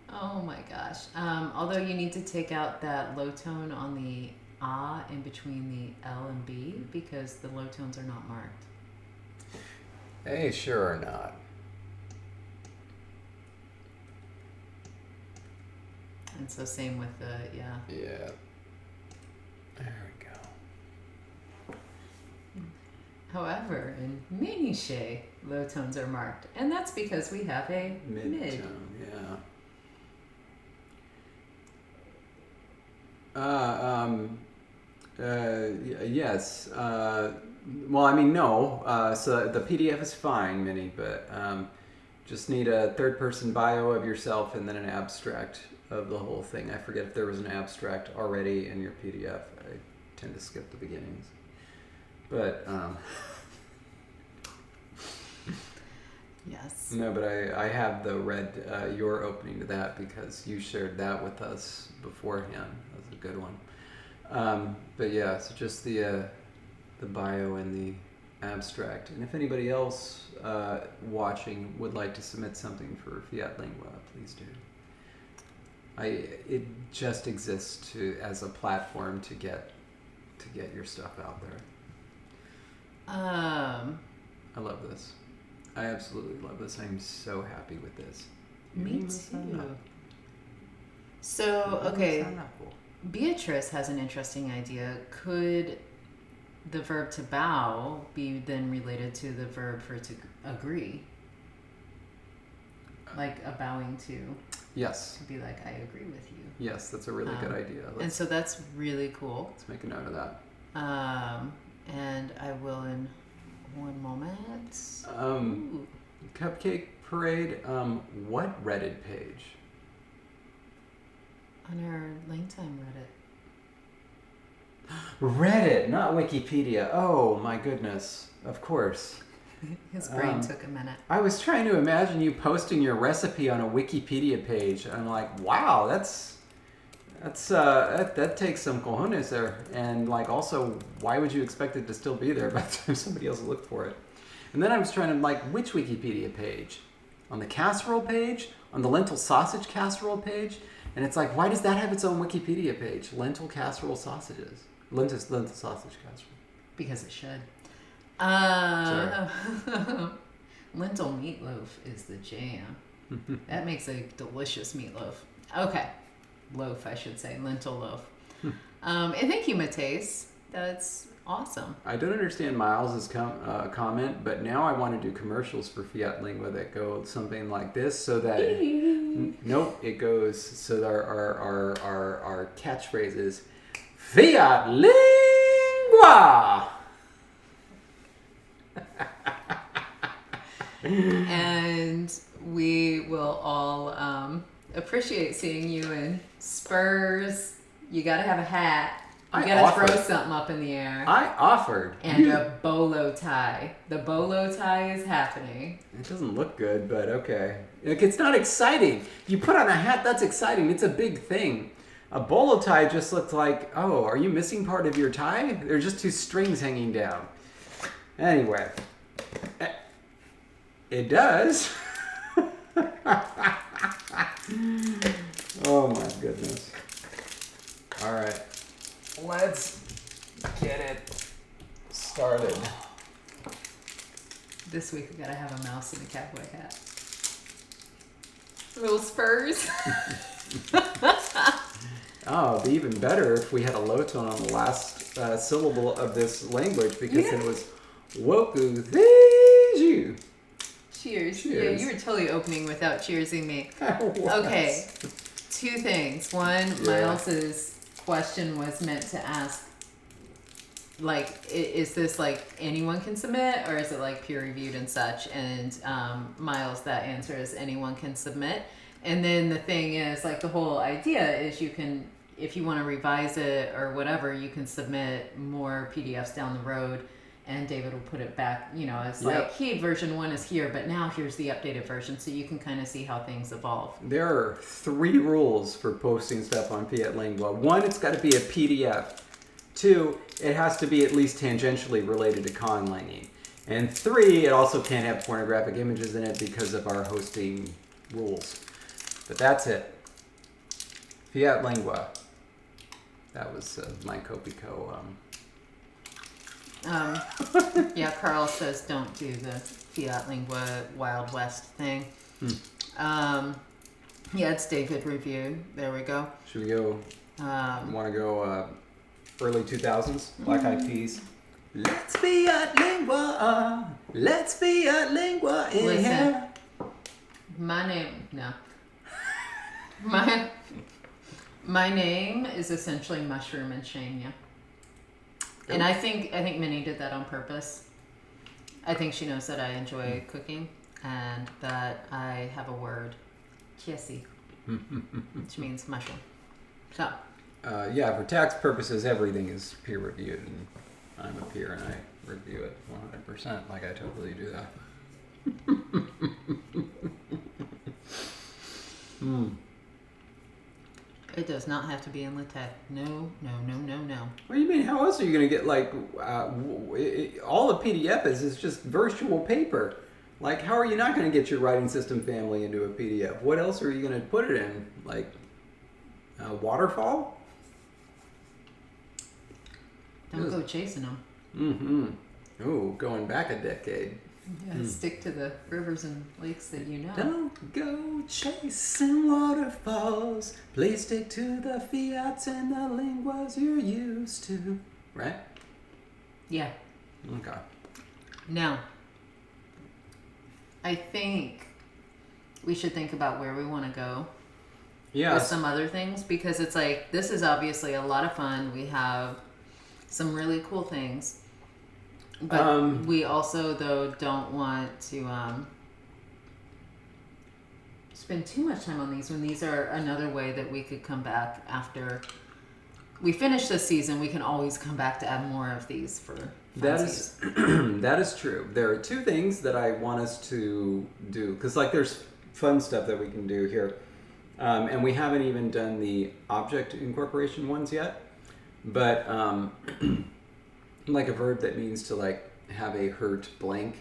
Oh my gosh. Although you need to take out that low tone on the ah in between the L and B because the low tones are not marked. Hey, sure or not. And so same with the, yeah. Yeah. There we go. However, in Miniche, low tones are marked. And that's because we have a mid. Tone, yeah. Yes. Well, I mean, no. So the PDF is fine, Minnie, but just need a third-person bio of yourself and then an abstract of the whole thing. I forget if there was an abstract already in your PDF. I tend to skip the beginnings. But, Yes. no, but I have read your opening to that because you shared that with us beforehand. That was a good one. But yeah, so just the bio and the abstract. And if anybody else watching would like to submit something for Fiat Lingua, please do. It just exists as a platform to get your stuff out there. I love this. I absolutely love this. I'm so happy with this. Me too. So, okay, Beatrice has an interesting idea. Could the verb to bow be then related to the verb for to agree? Like a bowing to. Yes. Be like, I agree with you. Yes, that's a really good idea. And so that's really cool. Let's make a note of that. And I will in one moment. Ooh. Cupcake Parade, what Reddit page? On our LangTime Reddit. Reddit, not Wikipedia. Oh my goodness. Of course. His brain took a minute. I was trying to imagine you posting your recipe on a Wikipedia page. I'm like, wow, that takes some cojones there. And like, also, why would you expect it to still be there by the time somebody else looked for it? And then I was trying to like, which Wikipedia page? On the casserole page? On the lentil sausage casserole page? And it's like, why does that have its own Wikipedia page? Lentil casserole sausages. Lentil sausage casserole. Because it should. Lentil meatloaf is the jam. That makes a delicious meatloaf. Okay. Loaf, I should say. Lentil loaf. And thank you, Mateus. That's awesome. I don't understand Miles's comment, but now I want to do commercials for Fiat Lingua that go something like this, so that it goes so that our catchphrase is Fiat Lingua. And we will all appreciate seeing you in Spurs. You gotta have a hat. You gotta throw something up in the air. I offered. And a bolo tie. The bolo tie is happening. It doesn't look good, but okay. Like, it's not exciting. If you put on a hat, that's exciting. It's a big thing. A bolo tie just looks like, oh, are you missing part of your tie? There's just two strings hanging down. Anyway. It does. Oh my goodness. All right. Let's get it started. This week we gotta have a mouse in a cowboy hat. Little Spurs. Oh, it'd be even better if we had a low tone on the last syllable of this language because it was Woku Theju. Cheers. Yeah, you were totally opening without cheersing me. Okay, two things. One, Miles's question was meant to ask, like, is this like anyone can submit or is it like peer reviewed and such? And Miles, that answer is anyone can submit. And then the thing is, like, the whole idea is you can, if you want to revise it or whatever, you can submit more PDFs down the road and David will put it back, it's Yep. like, hey, version 1 is here, but now here's the updated version, so you can kind of see how things evolve. There are 3 rules for posting stuff on Fiat Lingua. 1, it's got to be a PDF. 2, it has to be at least tangentially related to conlining. And 3, it also can't have pornographic images in it because of our hosting rules. But that's it. Fiat Lingua. That was Mike Copico. Yeah, Carl says don't do the Fiat Lingua Wild West thing. Yeah, it's David review. There we go. Should we go? Want to go early 2000s? Black Eyed Peas. Let's Fiat Lingua. Let's Fiat Lingua in Listen. here. My name, no. My name is essentially Mushroom and Shania. And I think Minnie did that on purpose. I think she knows that I enjoy cooking and that I have a word, kiesi, which means mushroom. So. Yeah, for tax purposes, everything is peer reviewed, and I'm a peer and I review it 100%. Like I totally do that. It does not have to be in LaTeX. No. What do you mean? How else are you going to get, like, all a PDF is just virtual paper. Like, how are you not going to get your writing system family into a PDF? What else are you going to put it in? Like, waterfall? Don't go chasing them. Mm-hmm. Ooh, going back a decade. Yeah, stick to the rivers and lakes that you know. Don't go chasing waterfalls. Please stick to the fiats and the linguas you're used to. Right? Yeah. Okay. Now, I think we should think about where we want to go Yeah. with some other things, because it's like, this is obviously a lot of fun. We have some really cool things. But we also, though, don't want to spend too much time on these when these are another way that we could come back after we finish this season. We can always come back to add more of these for that is true. There are 2 things that I want us to do, because like there's fun stuff that we can do here, and we haven't even done the object incorporation ones yet. But like a verb that means to like have a hurt blank,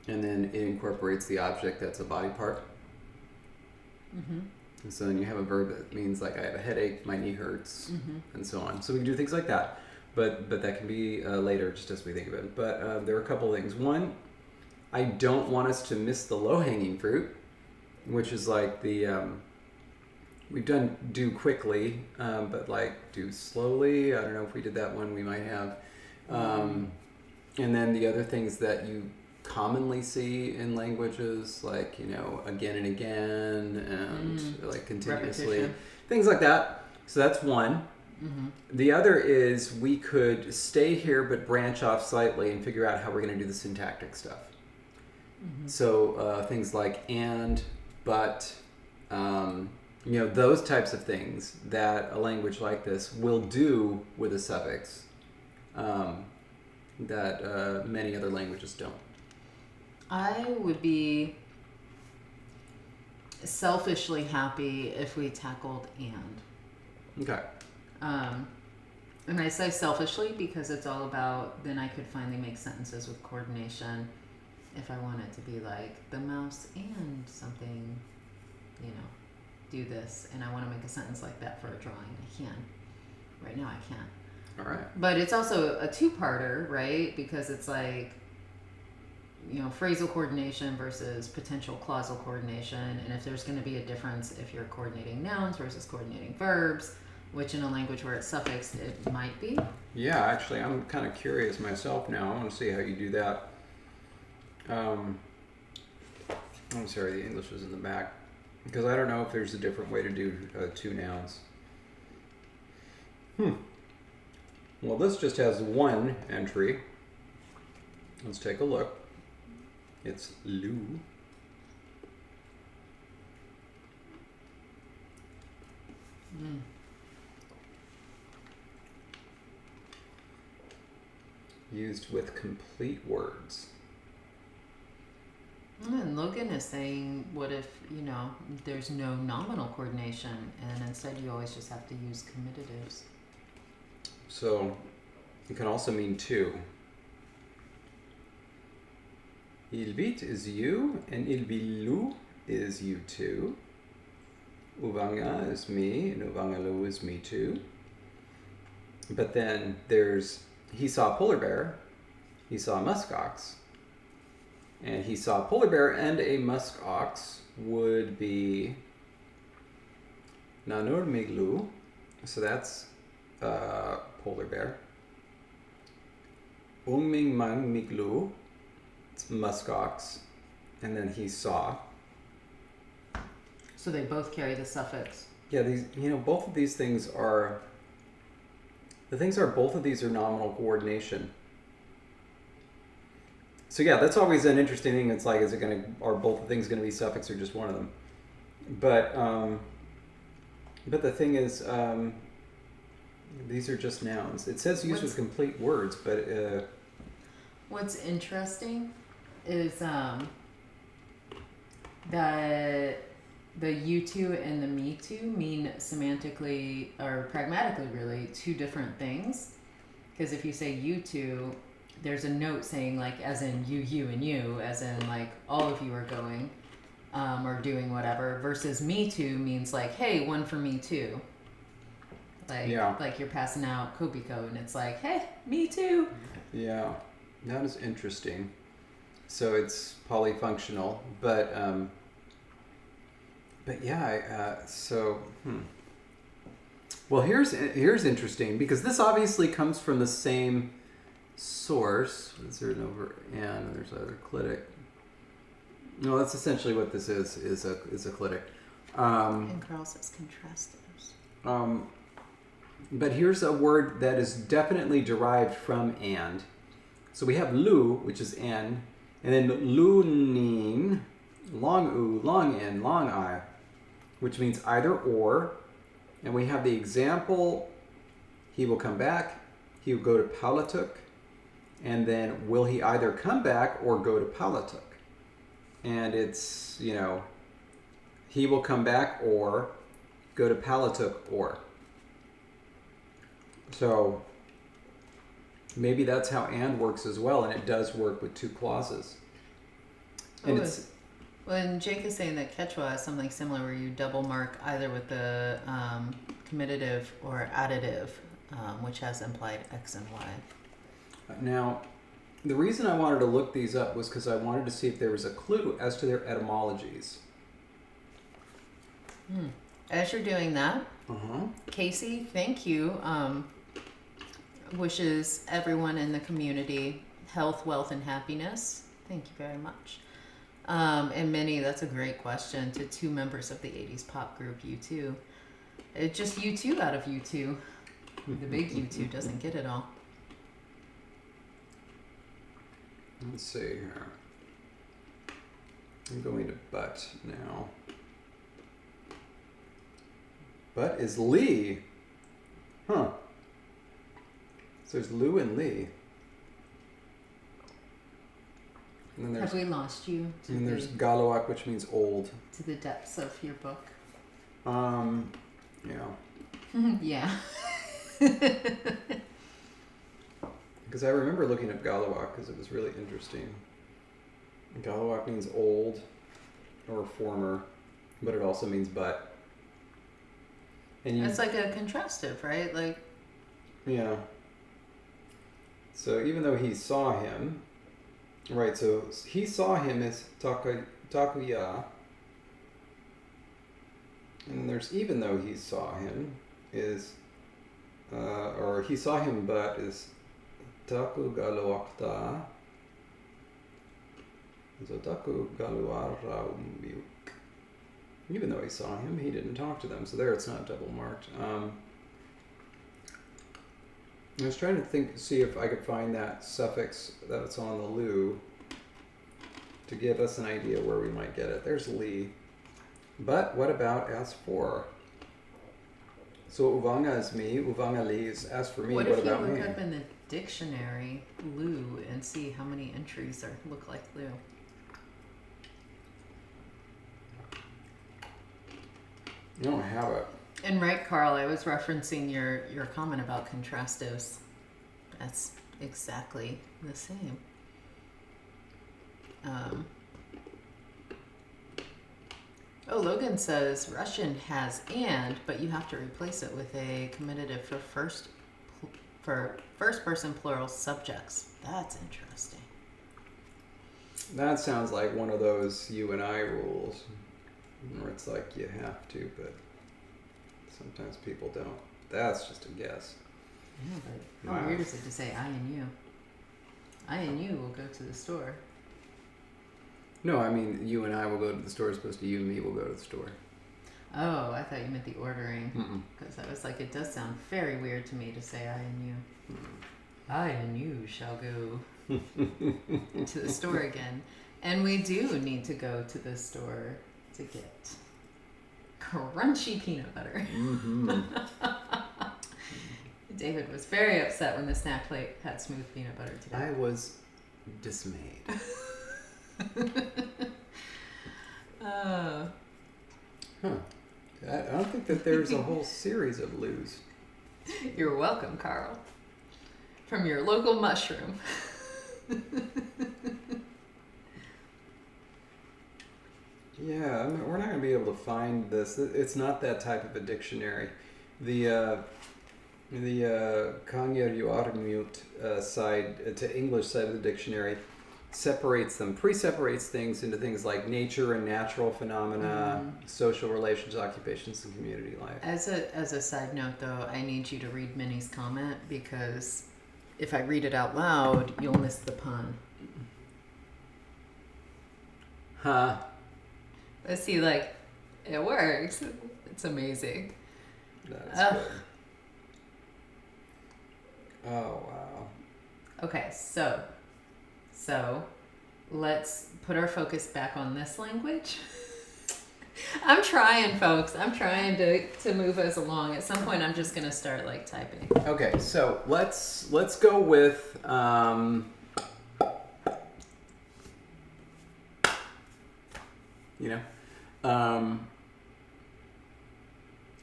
and then it incorporates the object that's a body part. And so then you have a verb that means like I have a headache, my knee hurts, and so on. So we can do things like that, but that can be later, just as we think of it. But there are a couple of things. One, I don't want us to miss the low-hanging fruit, which is like the we've done do quickly, but like do slowly. I don't know if we did that one. We might have. And then the other things that you commonly see in languages, like, again and again, and like continuously. Repetition. Things like that. So that's one. The other is we could stay here but branch off slightly and figure out how we're going to do the syntactic stuff. So things like and, but, those types of things that a language like this will do with a suffix that many other languages don't. I would be selfishly happy if we tackled and. Okay. And I say selfishly because it's all about, then I could finally make sentences with coordination if I want it to be like the mouse and something, do this, and I want to make a sentence like that for a drawing. I can. Right now I can't. All right. But it's also a 2-parter, right? Because it's like, phrasal coordination versus potential clausal coordination. And if there's going to be a difference if you're coordinating nouns versus coordinating verbs, which in a language where it's suffixed, it might be. Yeah, actually, I'm kind of curious myself now. I want to see how you do that. I'm sorry, the English is in the back. Because I don't know if there's a different way to do 2 nouns. Well, this just has 1 entry. Let's take a look. It's Lou. used with complete words. And Logan is saying, what if, there's no nominal coordination and instead you always just have to use commutatives? So it can also mean two. Il vit is you, and il vilu is you too. Uvanga is me, and uvangalu is me too. But then there's, he saw a polar bear, he saw a muskox, and he saw a polar bear and a muskox would be nanur miglu, so that's polar bear. Ungming mang miglu, it's muskox, and then he saw. So they both carry the suffix. Yeah, these, both of these things are, both of these are nominal coordination. So yeah, that's always an interesting thing. It's like, are both the things going to be suffix or just one of them? But the thing is, these are just nouns. It says used with complete words, but what's interesting is that the you too and the me too mean semantically or pragmatically really two different things. Because if you say you too, there's a note saying like as in you and you, as in like all of you are going or doing whatever, versus me too means like, hey, one for me too. Like you're passing out Kobiko and it's like, hey, me too. Yeah, that is interesting. So it's polyfunctional, but yeah, well, here's interesting, because this obviously comes from the same source. Is there an over and there's other clitic? No, that's essentially what this is a clitic. And Carl says contrastives. But here's a word that is definitely derived from and. So we have lu, which is n, and then lunin, long u, long n, long I, which means either or. And we have the example, he will come back, he will go to Palatuk, and then will he either come back or go to Palatuk? And it's, he will come back or go to Palatuk or. So maybe that's how and works as well, and it does work with two clauses. And when Jake is saying that Quechua has something similar where you double mark either with the commutative or additive, which has implied X and Y. Now, the reason I wanted to look these up was because I wanted to see if there was a clue as to their etymologies. As you're doing that, Casey, thank you. Wishes everyone in the community health, wealth, and happiness. Thank you very much. And Minnie, that's a great question to two members of the 80s pop group U2. It's just U2 out of U2. The big U2 doesn't get it all. Let's see here. I'm going to but now. But is Lee. Huh. So there's Lou and Lee. And then Have we lost you? And there's Galoak, which means old. To the depths of your book. Yeah. Yeah. Because I remember looking up Galoak because it was really interesting. Galoak means old or former, but it also means but. And It's like a contrastive, right? Like. Yeah. So even though he saw him, right? So he saw him as Takuya, and there's even though he saw him is, or he saw him but is Taku Galoakta. So Taku Galuaraumbiuk. Even though he saw him, he didn't talk to them. So there, it's not double marked. I was trying to see if I could find that suffix that's on the lu to give us an idea where we might get it. There's Lee. But what about as for? So Uvanga is me, Uvanga Lee is as for me, what about me? What if you look up in the dictionary Lou and see how many entries look like Lou. You don't have it. And right, Carl, I was referencing your comment about contrastives. That's exactly the same. Logan says Russian has and, but you have to replace it with a comitative for first person plural subjects. That's interesting. That sounds like one of those you and I rules, where it's like you have to, but sometimes people don't. That's just a guess. Yeah, but how weird is it to say I and you? I and you will go to the store. No, I mean, you and I will go to the store as opposed to you and me will go to the store. Oh, I thought you meant the ordering. Because I was like, it does sound very weird to me to say I and you. I and you shall go to the store again. And we do need to go to the store to get crunchy peanut butter. David was very upset when the snack plate had smooth peanut butter today. I was dismayed. I don't think that there's a whole series of Lou's. You're welcome, Carl. From your local mushroom. Yeah, I mean, we're not going to be able to find this. It's not that type of a dictionary. The Kanya side to English side of the dictionary pre-separates things into things like nature and natural phenomena, social relations, occupations, and community life. As a side note, though, I need you to read Minnie's comment because if I read it out loud, you'll miss the pun. Huh? Let's see, like, it works. It's amazing. That's good. Oh, wow. Okay, so let's put our focus back on this language. I'm trying, folks. I'm trying to move us along. At some point, I'm just going to start, like, typing. Okay, so let's go with...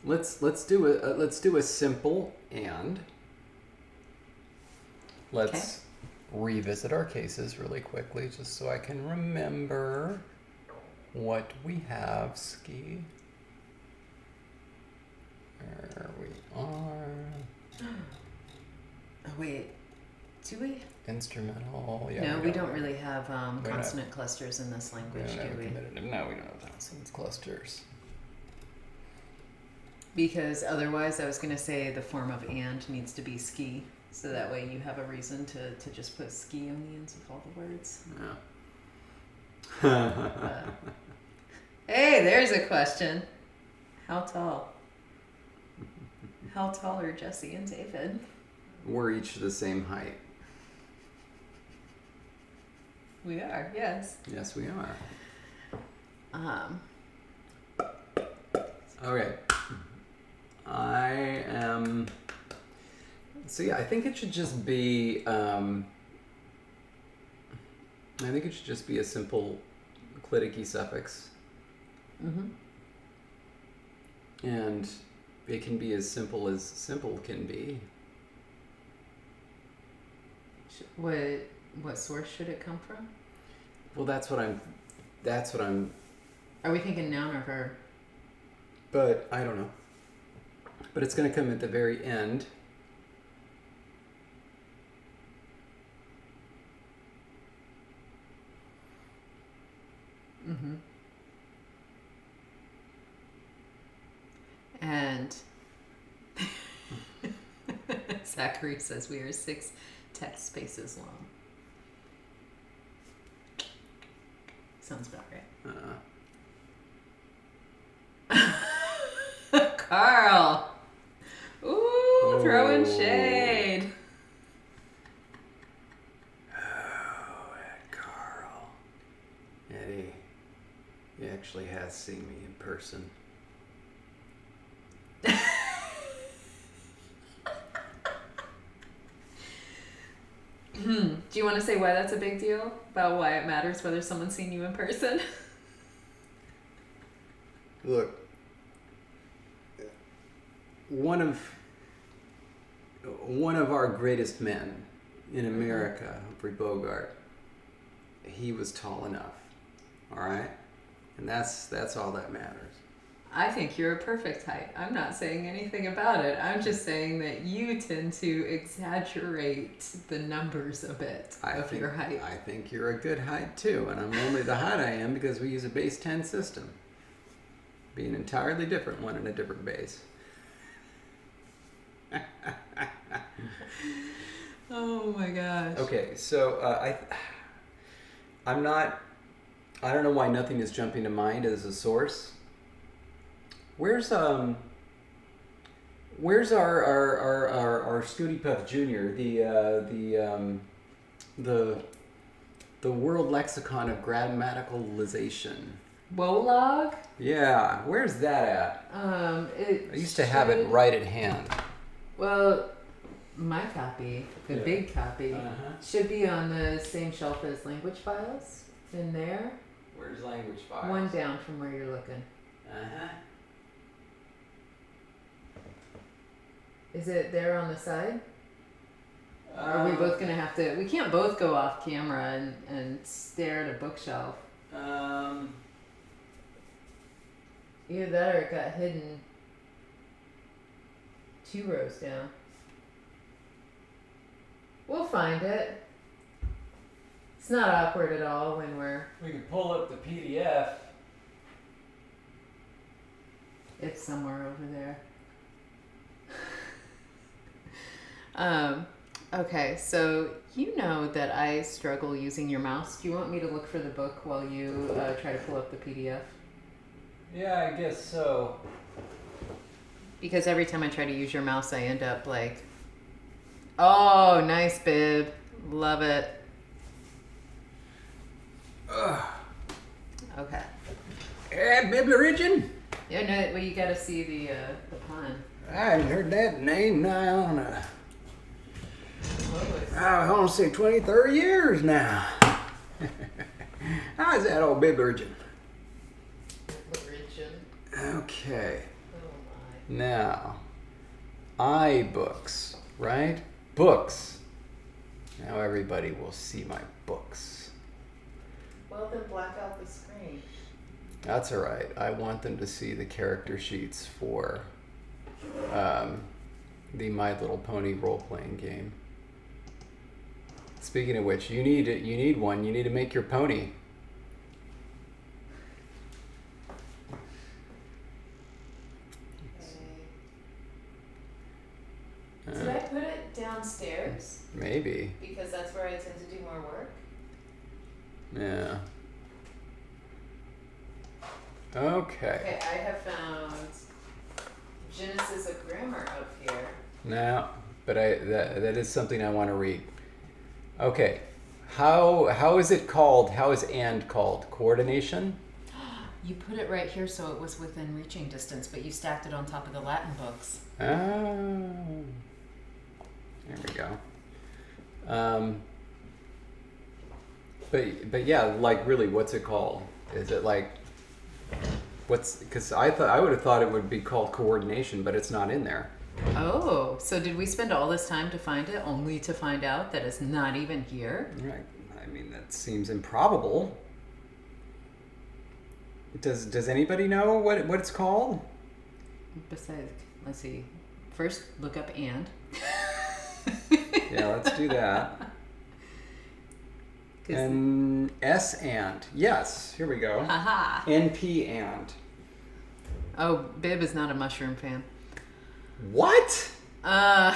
let's do a simple and. Let's revisit our cases really quickly, just so I can remember what we have. Ski. There we are. Oh wait, do we? Instrumental. Yeah. No, we don't really have consonant clusters in this language, do we? No, we don't have consonant clusters. Because otherwise, I was going to say the form of and needs to be ski, so that way you have a reason to just put ski on the ends of all the words. Yeah. Hey, there's a question. How tall? How tall are Jesse and David? We're each the same height. We are, yes. Yes, we are. Okay. I am... So yeah, I think it should just be... I think it should just be a simple cliticky suffix. And it can be as simple can be. What source should it come from? Well, that's what I'm... Are we thinking noun or verb? But I don't know. But it's going to come at the very end. And Zachary says we are 6 text spaces long. Sounds about right. Carl! Ooh, throwing shade. Oh, Carl. Eddie, he actually has seen me in person. Do you want to say why that's a big deal? About why it matters whether someone's seen you in person? Look, one of our greatest men in America, Humphrey Bogart, he was tall enough. All right? And that's all that matters. I think you're a perfect height. I'm not saying anything about it. I'm just saying that you tend to exaggerate the numbers a bit of your height. I think you're a good height too, and I'm only the height I am because we use a base 10 system. Be an entirely different one in a different base. Oh my gosh. Okay, so I don't know why nothing is jumping to mind as a source. Where's our Scooty Puff Jr. The World Lexicon of Grammaticalization? Wolog? Yeah, where's that at? I used to have it right at hand. Well, my copy, the big copy, should be on the same shelf as language files in there. Where's language files? One down from where you're looking. Is it there on the side? Or are we both gonna have to? We can't both go off camera and stare at a bookshelf. Either that or it got hidden 2 rows down. We'll find it. It's not awkward at all when We can pull up the PDF. it's somewhere over there. Okay, so you know that I struggle using your mouse. Do you want me to look for the book while you try to pull up the PDF? Yeah, I guess so. Because every time I try to use your mouse, I end up like, oh, nice, bib. Love it. Okay. Bib origin? Yeah, no, well, you gotta see the pun. I hadn't heard that name now on I want to say 20, 30 years now. How's that old bib origin? Okay. Oh my. Now, iBooks, right? Books. Now everybody will see my books. Well, then black out the screen. That's all right. I want them to see the character sheets for the My Little Pony role-playing game. Speaking of which, you need one. You need to make your pony. Did I put it downstairs? Maybe. Because that's where I tend to do more work? Yeah. Okay. Okay, I have found Genesis of Grammar up here. No, but that is something I want to read. Okay. How is it called? How is and called? Coordination? You put it right here so it was within reaching distance, but you stacked it on top of the Latin books. Oh. There we go. But yeah, like really, what's it called? Is it like because I would have thought it would be called coordination, but it's not in there. Oh, so did we spend all this time to find it, only to find out that it's not even here? Right. I mean, that seems improbable. Does anybody know what it's called? Besides, let's see. First, look up and. Yeah, let's do that. And S and. Yes, here we go. Haha. NP and. Oh, Bib is not a mushroom fan. What? Uh.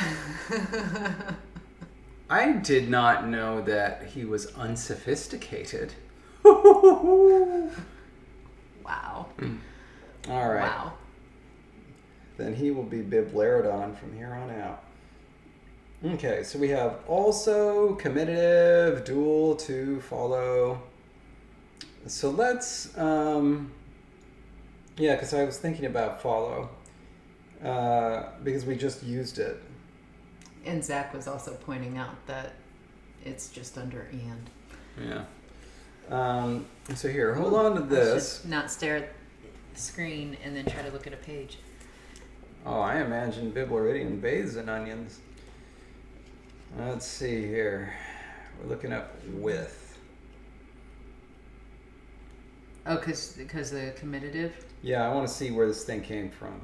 I did not know that he was unsophisticated. Wow. All right. Wow. Then he will be Biblarodon from here on out. Okay, so we have also, comitative, dual, to, follow. So let's, yeah, because I was thinking about follow, because we just used it. And Zach was also pointing out that It's just under and. Yeah. So here, hold on to this. Not stare at the screen and then try to look at a page. Oh, I imagine Biblioidian bathes in onions. Let's see here. We're looking up with. Oh, because the comitative? Yeah, I want to see where this thing came from.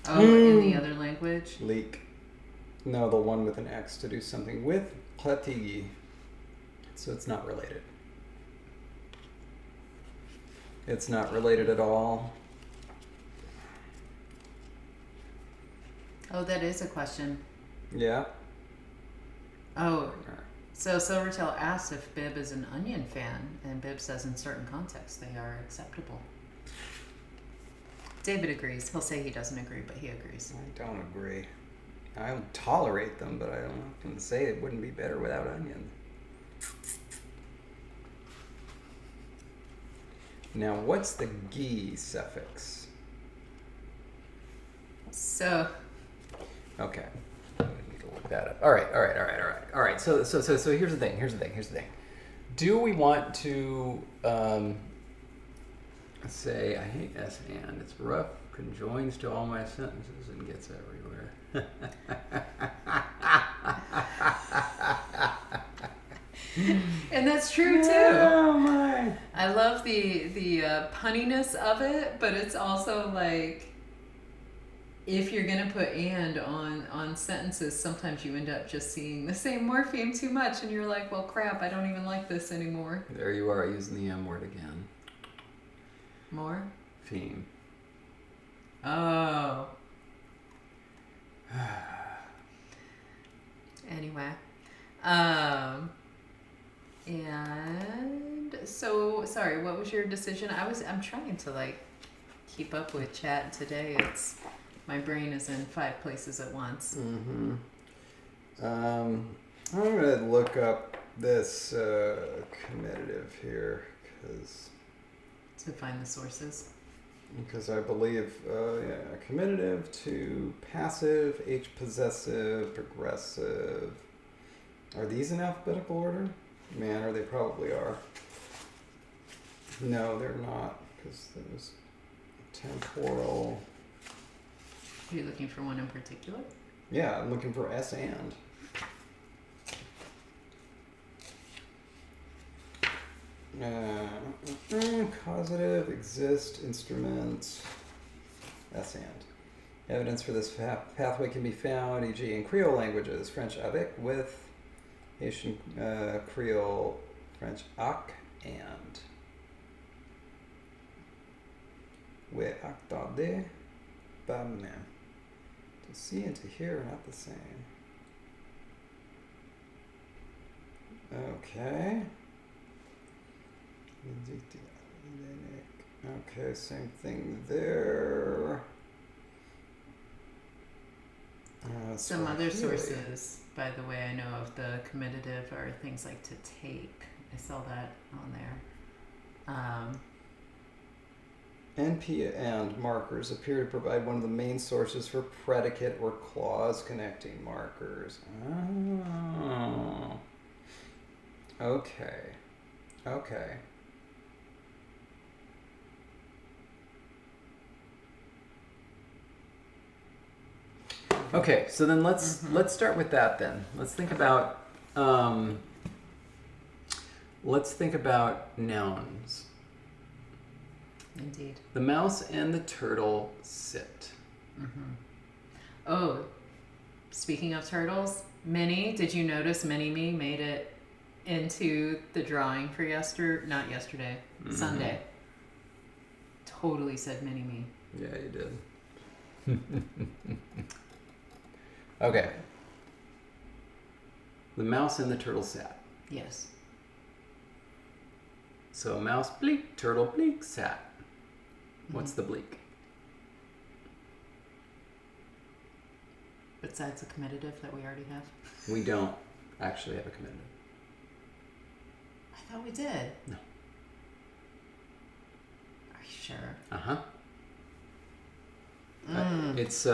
Oh, in the other language? Leak. No, the one with an X, to do something with platigi. So it's not related. It's not related at all. Oh, that is a question. Yeah. Oh, so Silvertail asks if Bib is an Onion fan, and Bib says in certain contexts they are acceptable. David agrees. He'll say he doesn't agree, but he agrees. I don't agree. I would tolerate them, but I don't can say it wouldn't be better without onions. Now, what's the gi suffix? So. Okay. I need to look that up. All right. So here's the thing. Do we want to say, I hate S and, it's rough, conjoins to all my sentences and gets everywhere. And that's true too. Oh my! I love the punniness of it, but it's also like, if you're gonna put and on sentences, sometimes you end up just seeing the same morpheme too much, and you're like, well, crap, I don't even like this anymore. There you are, using the M word again. More? Theme. Oh. Anyway. And so, sorry, what was your decision? I'm trying to like keep up with chat today. My brain is in 5 places at once. Mm-hmm. I'm gonna look up this comitative here To find the sources. because I believe comitative to passive, H possessive, progressive. Are these in alphabetical order? Man, or they probably are. No, they're not, because there's temporal. Are you looking for one in particular? Yeah, I'm looking for S and. Causative, exist, instrument, S and. Evidence for this pathway can be found, e.g. in Creole languages, French avec, with, Haitian Creole, French ac, and. We attendez, pas même. To see and to hear are not the same. Okay. Okay, same thing there. Some other sources, by the way, I know of the comitative are things like to take. I saw that on there. NP and markers appear to provide one of the main sources for predicate or clause connecting markers. Oh. Okay. Okay, so then let's start with that then. Let's think about nouns. Indeed. The mouse and the turtle sit. Mm-hmm. Oh, speaking of turtles, Minnie, did you notice Mini-Me made it into the drawing for not yesterday, Sunday? Totally said Mini-Me. Yeah, you did. Okay. The mouse and the turtle sat. Yes. So mouse bleak, turtle bleak, sat. What's the bleak? Besides the comitative that we already have? We don't actually have a comitative. I thought we did. No. Are you sure? Uh-huh. Mm. It's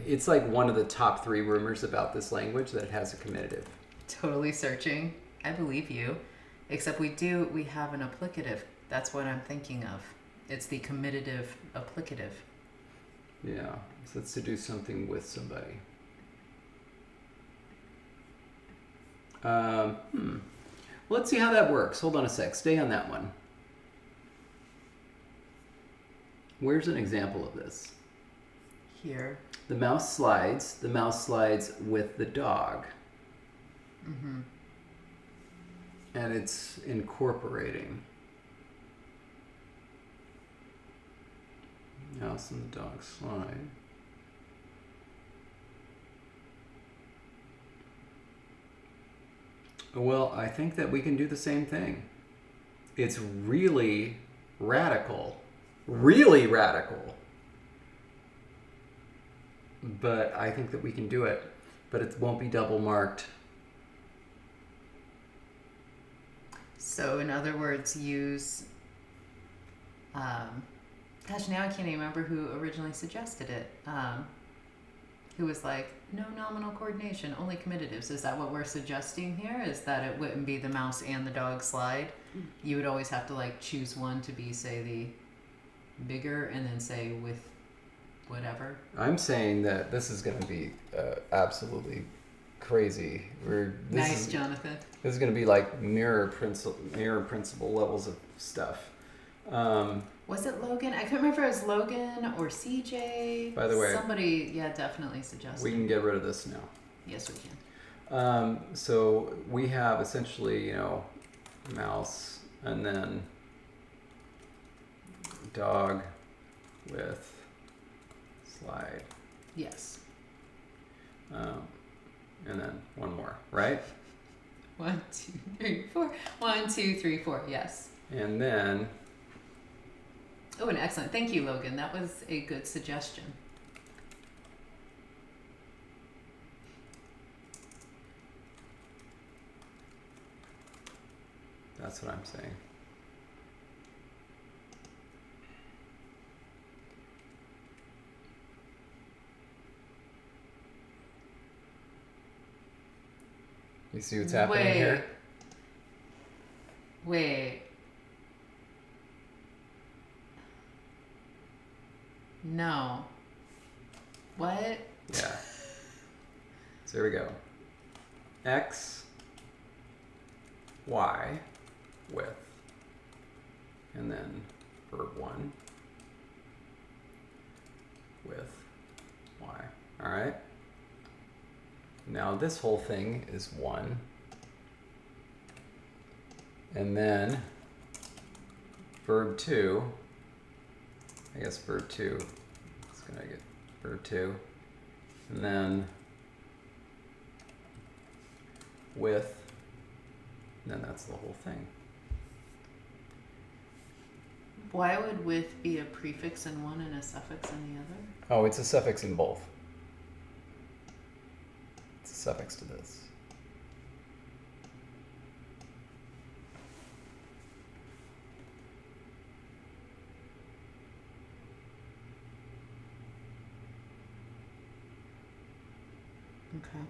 It's like one of the top 3 rumors about this language that it has a comitative. Totally searching. I believe you. Except we have an applicative. That's what I'm thinking of. It's the comitative applicative. Yeah. So it's to do something with somebody. Let's see how that works. Hold on a sec. Stay on that one. Where's an example of this? Here. The mouse slides. The mouse slides with the dog. Mm-hmm. And it's incorporating. Mouse and the dog slide. Well, I think that we can do the same thing. It's really radical. Really radical. But I think that we can do it. But it won't be double marked. So, in other words, use... gosh, now I can't even remember who originally suggested it. Who was like, no nominal coordination, only comitatives. Is that what we're suggesting here? Is that it wouldn't be the mouse and the dog slide? You would always have to like choose one to be, say, the bigger and then say with whatever. I'm saying that this is going to be absolutely crazy. Nice, Jonathan. This is going to be like mirror principle levels of stuff. Was it Logan? I couldn't remember if it was Logan or CJ. By the way, somebody, definitely suggested. We can get rid of this now. Yes, we can. So we have essentially, mouse and then dog with slide. Yes. And then one more, right? 1, 2, 3, 4. 1, 2, 3, 4. Yes. And then. Oh, and excellent. Thank you, Logan. That was a good suggestion. That's what I'm saying. You see what's happening here? Wait. No. What? Yeah. So here we go. X, Y, with, and then verb 1 with Y. All right? Now this whole thing is 1. And then verb 2, I guess verb 2, it's going to get verb 2. And then with, and then that's the whole thing. Why would with be a prefix in one and a suffix in the other? Oh, it's a suffix in both. It's a suffix to this. Okay.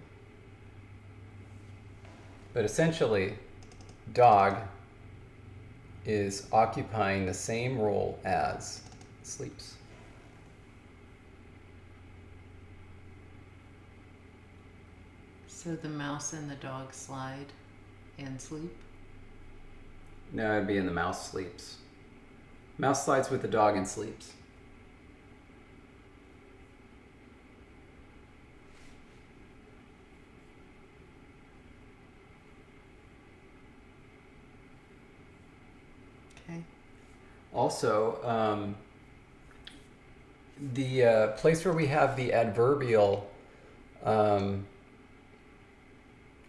But essentially, dog is occupying the same role as sleeps. So the mouse and the dog slide and sleep? No, it'd be in the mouse sleeps. Mouse slides with the dog and sleeps. Okay. Also, the place where we have the adverbial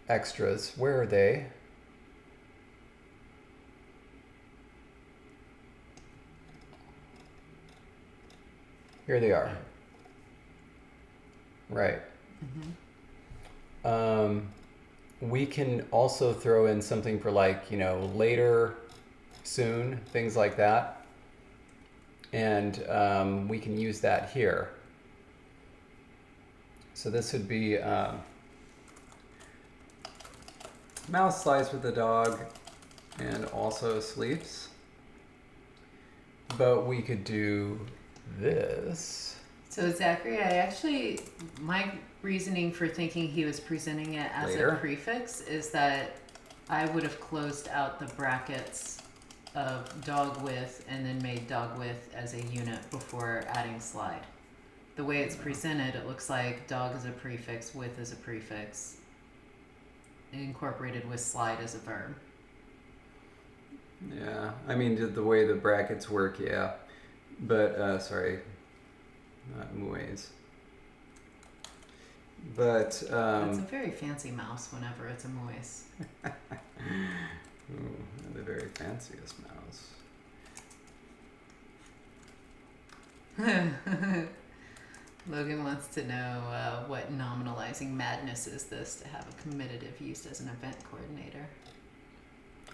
extras, where are they? Here they are. Right. Mm-hmm. We can also throw in something for like, later, soon, things like that. And we can use that here. So this would be mouse lies with the dog and also sleeps. But we could do this. So Zachary, my reasoning for thinking he was presenting it as Later. a prefix is that I would have closed out the brackets of dog with and then made dog with as a unit before adding slide. The way it's presented, it looks like dog is a prefix, with is a prefix, incorporated with slide as a verb. Yeah, I mean the way the brackets work, yeah. But sorry, not mues. But It's a very fancy mouse whenever it's a moise. ooh, the very fanciest mouse. Logan wants to know what nominalizing madness is this to have a comitative used as an event coordinator.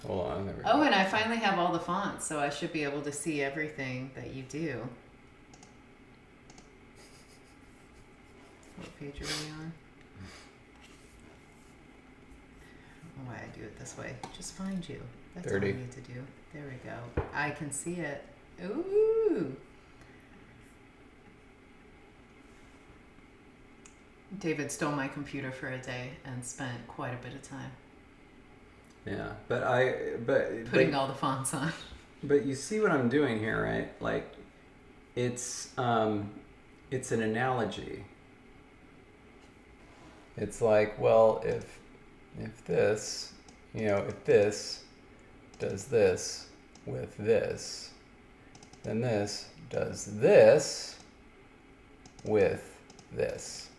Hold on. There we Oh, go. and I finally have all the fonts, so I should be able to see everything that you do. What page are we on? I don't know why I do it this way. Just find you. That's 30. all I need to do. There we go. I can see it. Ooh. David stole my computer for a day and spent quite a bit of time Yeah, but putting all the fonts on. But you see what I'm doing here, right? Like, it's an analogy. It's like, well, if this, if this does this with this, then this does this with this.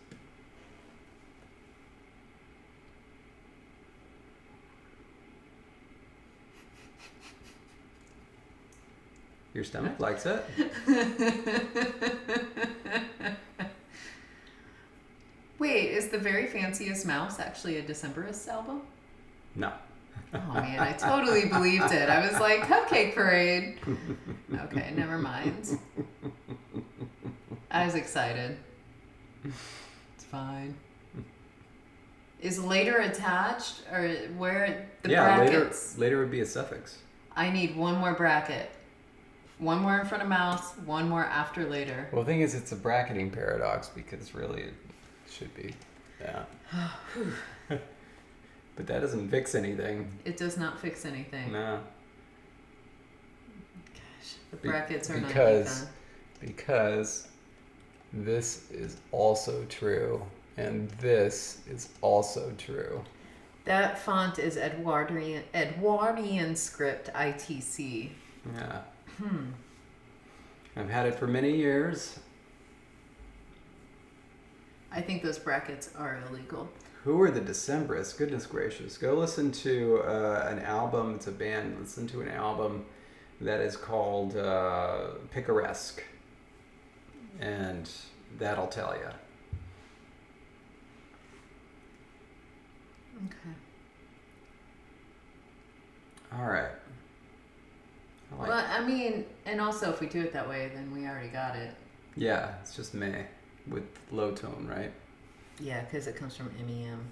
Your stomach likes it. Wait, is The Very Fanciest Mouse actually a Decemberist album? No. Oh man, I totally believed it. I was like, Cupcake Parade. Okay, never mind. I was excited. It's fine. Is later attached or where the brackets? Later would be a suffix. I need one more bracket. One more in front of mouse, one more after later. Well, the thing is, it's a bracketing paradox because really it should be that. But that doesn't fix anything. It does not fix anything. No. Gosh, the brackets are not because this is also true and this is also true. That font is Edwardian script ITC. Yeah. I've had it for many years. I think those brackets are illegal. Who are the Decemberists? Goodness gracious. Go listen to an album. It's a band. Listen to an album that is called Picaresque. And that'll tell you. Okay. All right. Well, I mean, and also if we do it that way, then we already got it. Yeah, it's just meh with low tone, right? Yeah, because it comes from MEM.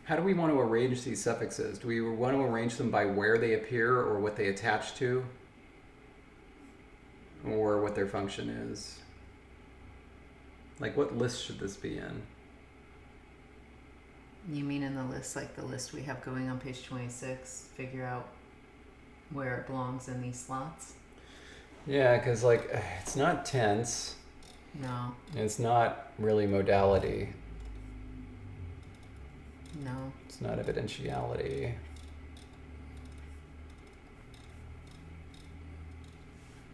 How do we want to arrange these suffixes? Do we want to arrange them by where they appear or what they attach to? Or what their function is? Like, what list should this be in? You mean in the list, like the list we have going on page 26? Figure out where it belongs in these slots? Yeah, because, like, it's not tense. No. It's not really modality. No. It's not evidentiality.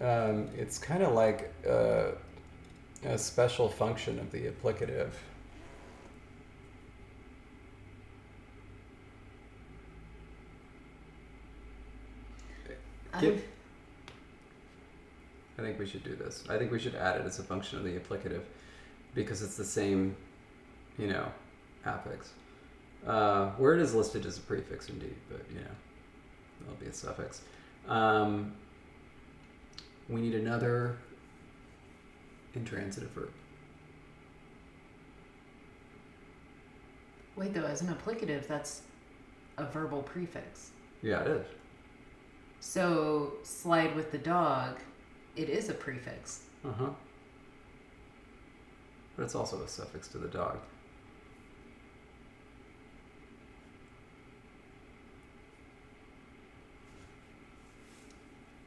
It's kind of like a special function of the applicative. I think we should do this. I think we should add it as a function of the applicative because it's the same, affix. Word is listed as a prefix indeed, but, that'll be a suffix. We need another intransitive verb. Wait, though, as an applicative, that's a verbal prefix. Yeah, it is. So, slide with the dog, it is a prefix. Uh-huh. But it's also a suffix to the dog.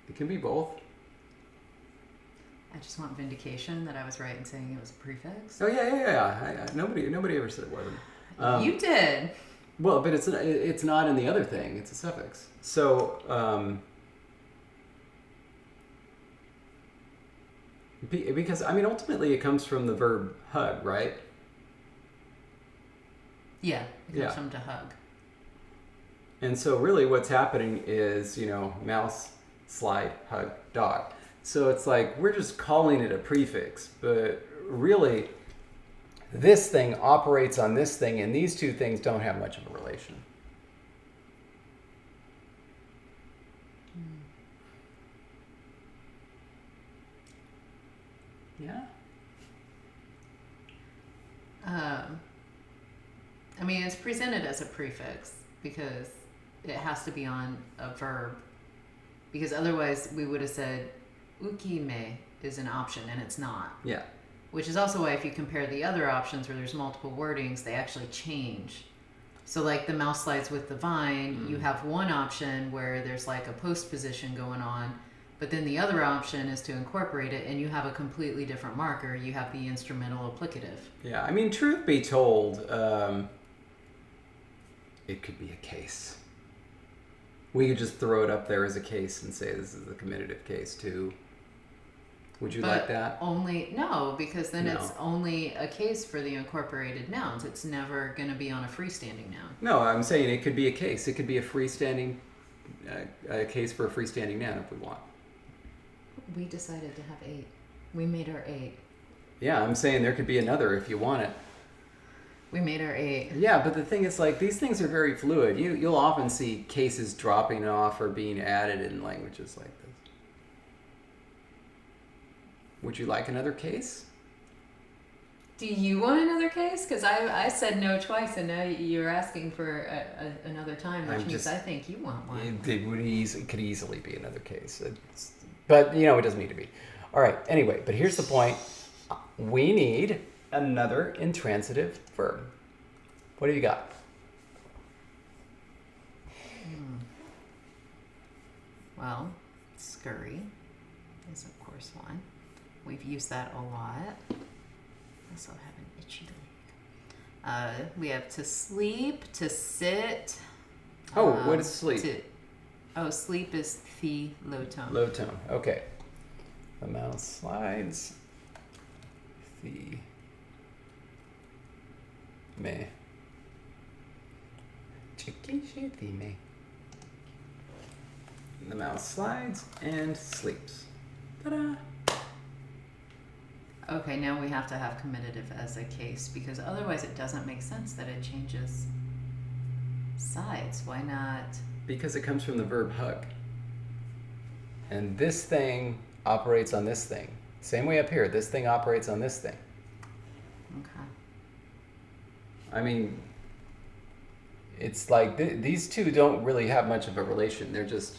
It can be both. I just want vindication that I was right in saying it was a prefix. Oh yeah. Nobody ever said it wasn't. You did. Well, but it's not in the other thing. It's a suffix. So because I mean ultimately it comes from the verb hug, right? Yeah, it comes from to hug. And so really what's happening is, mouse, slide, hug, dog. So it's like we're just calling it a prefix, but really this thing operates on this thing, and these two things don't have much of a relation. Yeah. I mean, it's presented as a prefix because it has to be on a verb. Because otherwise, we would have said ukime is an option, and it's not. Yeah. Which is also why if you compare the other options where there's multiple wordings, they actually change. So like the mouse slides with the vine, you have one option where there's like a post position going on, but then the other option is to incorporate it, and you have a completely different marker. You have the instrumental applicative. Yeah, I mean, truth be told, it could be a case. We could just throw it up there as a case and say this is the comminative case too. Would you like that? No, because then it's only a case for the incorporated nouns. It's never going to be on a freestanding noun. No, I'm saying it could be a case. It could be a freestanding, a case for a freestanding noun if we want. We decided to have 8. We made our 8. Yeah, I'm saying there could be another if you want it. We made our 8. Yeah, but the thing is, like, these things are very fluid. You'll often see cases dropping off or being added in languages like this. Would you like another case? Do you want another case? Because I said no twice, and now you're asking for another time, which means I think you want one. It could easily be another case. But, it doesn't need to be. All right, anyway, but here's the point. We need another intransitive verb. What do you got? Well, scurry is, of course, one. We've used that a lot. Also have an itchy leg. We have to sleep, to sit. What is sleep? Sleep is the low tone. Low tone, okay. The mouse slides. The me. Me. The mouse slides and sleeps. Ta-da! Okay, now we have to have comminative as a case because otherwise it doesn't make sense that it changes sides. Why not? Because it comes from the verb hug. And this thing operates on this thing. Same way up here, this thing operates on this thing. Okay. I mean, it's like these two don't really have much of a relation. They're just,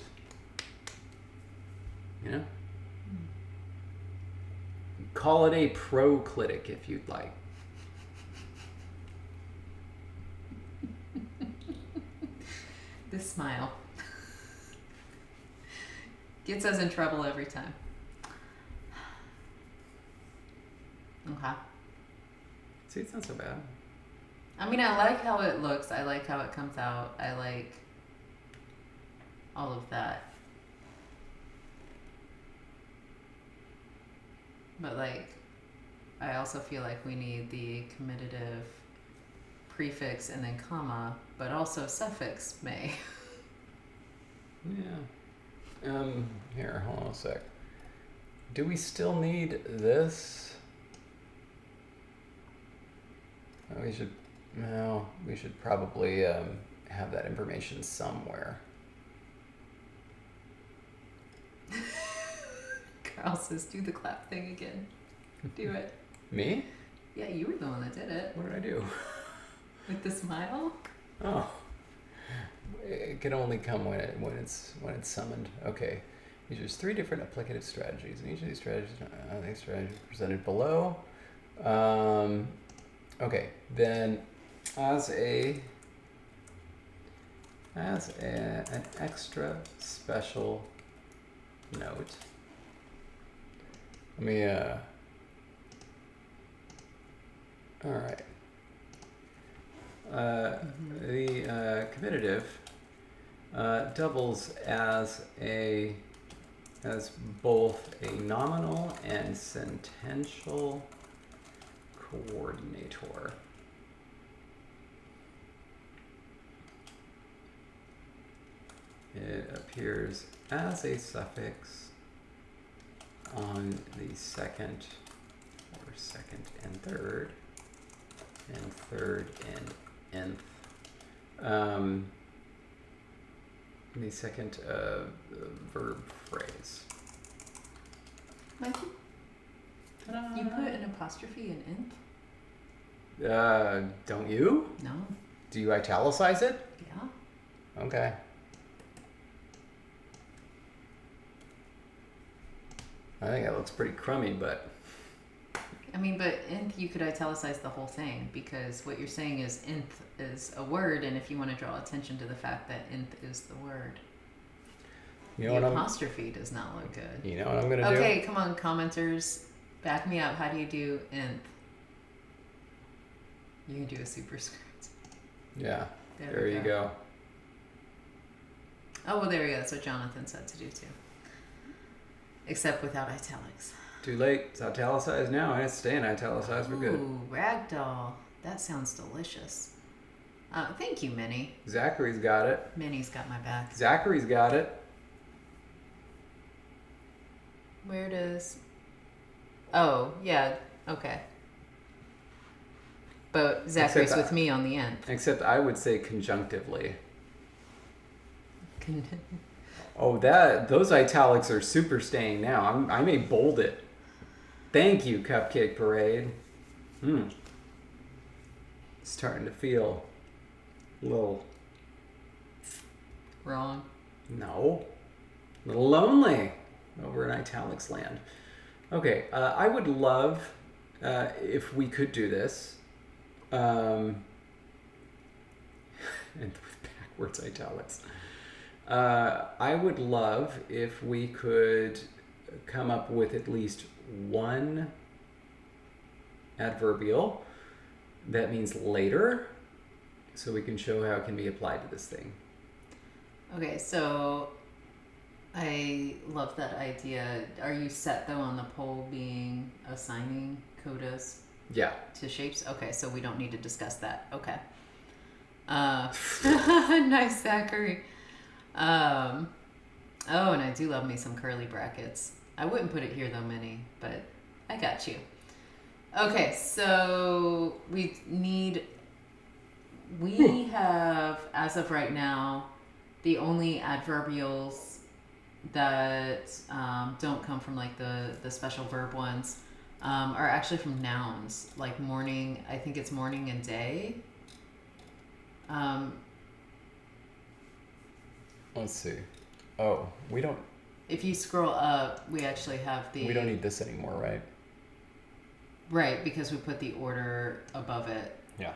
Call it a proclitic if you'd like. This smile gets us in trouble every time. Okay. See, it's not so bad. I mean, I like how it looks. I like how it comes out. I like all of that. But, I also feel like we need the comminative prefix and then comma, but also suffix may. Yeah. Here, hold on a sec. Do we still need this? We should probably have that information somewhere. Carl says, do the clap thing again. Do it. Me? Yeah, you were the one that did it. What did I do? With the smile? Oh. It can only come when it's summoned. Okay. These are 3 different applicative strategies, and each of these strategies are presented below. Okay, then as an extra special note, let me all right. The comitative doubles as both a nominal and sentential coordinator. It appears as a suffix on the second and third and nth. The second verb phrase. Mikey? You put an apostrophe in nth? Don't you? No. Do you italicize it? Yeah. Okay. I think that looks pretty crummy, but... I mean, but nth, you could italicize the whole thing, because what you're saying is nth is a word, and if you want to draw attention to the fact that nth is the word, you know the apostrophe does not look good. You know what I'm going to do? Okay, come on, commenters. Back me up. How do you do nth? You can do a superscript. Yeah, there you go. Oh, well, there you go. That's what Jonathan said to do, too. Except without italics. Too late. It's italicized now, and it's staying italicized for good. Ooh, ragdoll. That sounds delicious. Thank you, Minnie. Zachary's got it. Minnie's got my back. Zachary's got it. Where does... Oh, yeah. Okay. But Zachary's with me on the end. Except I would say conjunctively. Oh, those italics are super staying now. I may bold it. Thank you, Cupcake Parade. Starting to feel a little... Wrong. No. A little lonely over in italics land. Okay, I would love if we could do this. And with backwards italics. I would love if we could come up with at least one adverbial that means later, so we can show how it can be applied to this thing. Okay, so I love that idea. Are you set, though, on the poll being assigning codas to shapes? Okay, so we don't need to discuss that. Okay. Nice, Zachary. Oh, and I do love me some curly brackets. I wouldn't put it here though, Minnie, but I got you. Okay, so we have, as of right now, the only adverbials that don't come from like the special verb ones are actually from nouns, like morning. I think it's morning and day. Let's see. Oh, we don't... If you scroll up, we actually have the... We don't need this anymore, right? Right, because we put the order above it. Yeah.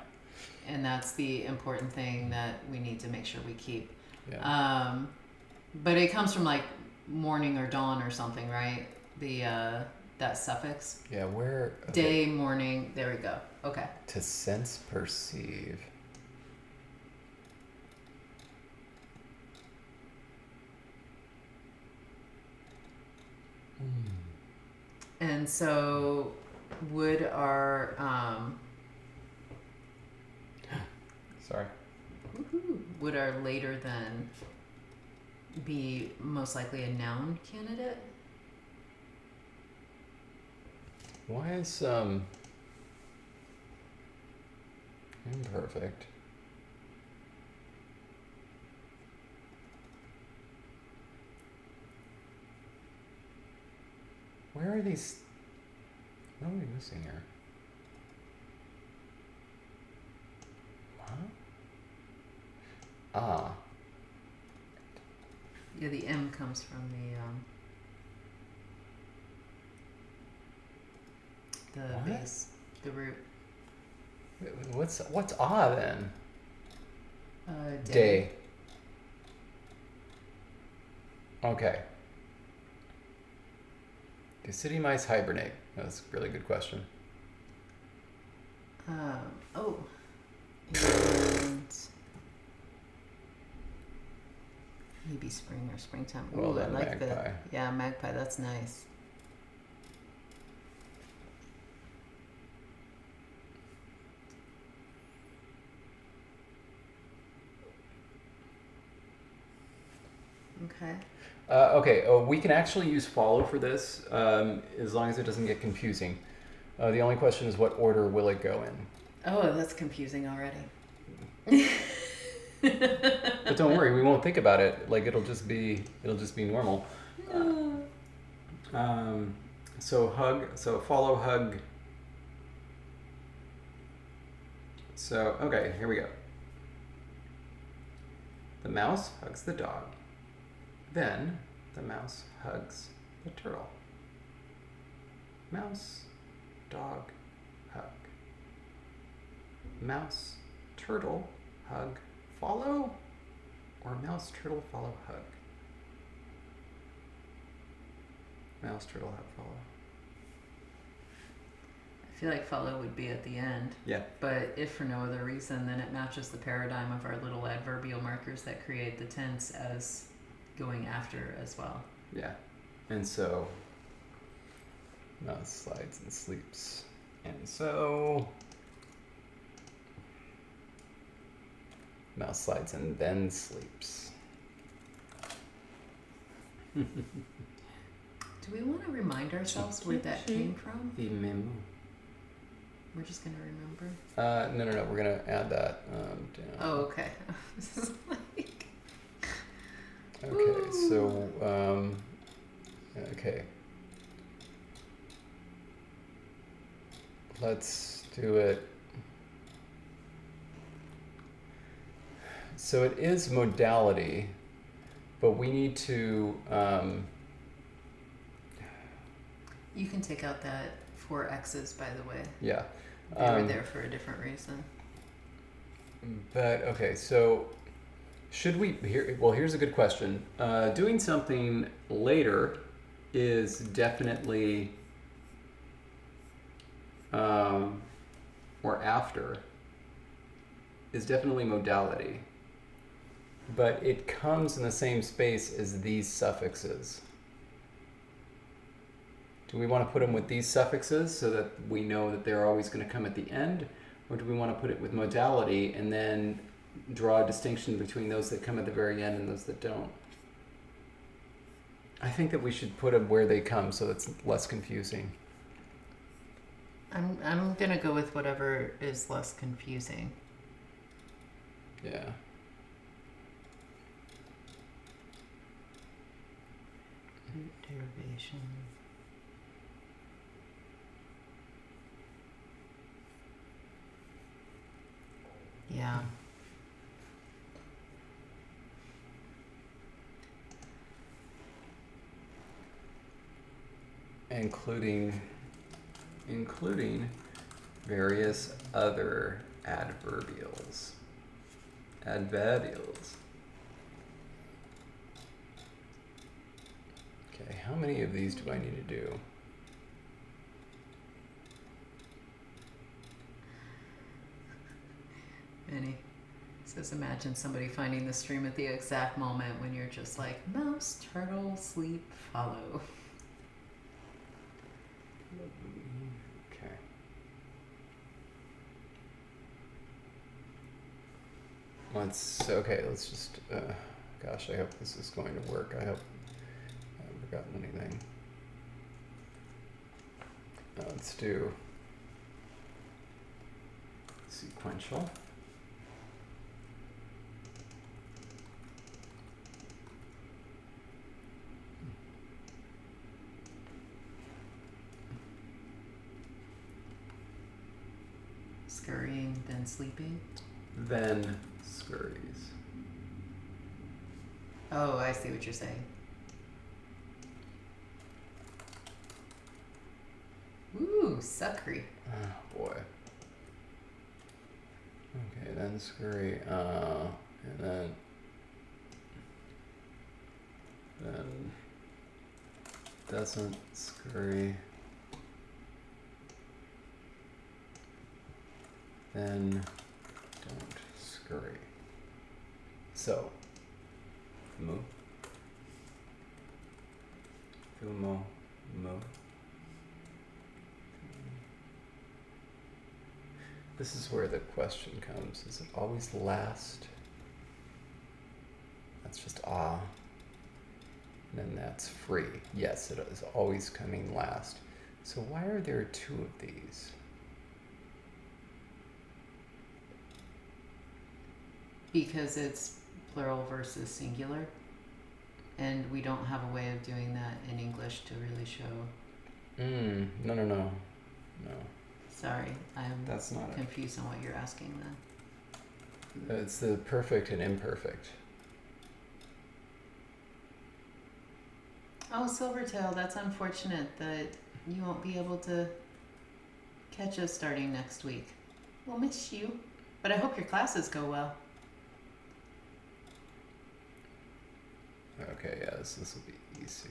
And that's the important thing that we need to make sure we keep. Yeah. But it comes from like morning or dawn or something, right? That suffix. Yeah, where... Okay. Day, morning, there we go. Okay. To sense, perceive. And so would our Sorry. would our later then be most likely a noun candidate? Why is imperfect? Where are these? What are we missing here? Ah. Yeah, the M comes from the What? base, the root. What's ah then? Day. Okay. Do city mice hibernate? That's a really good question. Oh. And maybe spring or springtime. Ooh, Well I done, like magpie. Yeah, magpie. That's nice. Okay. Okay, we can actually use follow for this as long as it doesn't get confusing. The only question is what order will it go in? Oh, that's confusing already. But don't worry, we won't think about it. Like it'll just be normal. So follow, hug. So okay, here we go. The mouse hugs the dog. Then the mouse hugs the turtle. Mouse, dog, hug. Mouse, turtle, hug, follow, or mouse, turtle, follow, hug? Mouse, turtle, hug, follow. I feel like follow would be at the end. Yeah. But if for no other reason, then it matches the paradigm of our little adverbial markers that create the tense as going after as well. Yeah. And so mouse slides and sleeps. And so mouse slides and then sleeps. Do we want to remind ourselves where that came from? The memo. We're just going to remember? No. We're going to add that down. Oh, okay. Like... Okay, so, okay. Let's do it. So it is modality, but we need to, You can take out that 4 X's, by the way. yeah. They were there for a different reason. But, okay, so should we, here's a good question. Doing something later is definitely, or after, is definitely modality. But it comes in the same space as these suffixes. Do we want to put them with these suffixes so that we know that they're always going to come at the end? Or do we want to put it with modality and then draw a distinction between those that come at the very end and those that don't? I think that we should put them where they come so it's less confusing. I'm going to go with whatever is less confusing. Yeah. Root derivation. Yeah. Including various other adverbials. Adverbials. Okay, how many of these do I need to do? Many. It says imagine somebody finding the stream at the exact moment when you're just like, mouse, turtle, sleep, follow. Okay. Let's just, gosh, I hope this is going to work. I hope I haven't forgotten anything. Let's do sequential. Scurrying, then sleeping. Then scurries. Oh, I see what you're saying. Ooh, suckery. Oh boy. Okay, then scurry. And then doesn't scurry. Then don't scurry. So, mu, fumo, mu. This is where the question comes. Is it always last? That's just ah. And then that's free. Yes, it is always coming last. So why are there two of these? Because it's plural versus singular. And we don't have a way of doing that in English to really show. No. Sorry, I'm That's not it. confused on what you're asking then. It's the perfect and imperfect. Oh, Silvertail, that's unfortunate that you won't be able to catch us starting next week. We'll miss you, but I hope your classes go well. Okay, yes, this will be easy.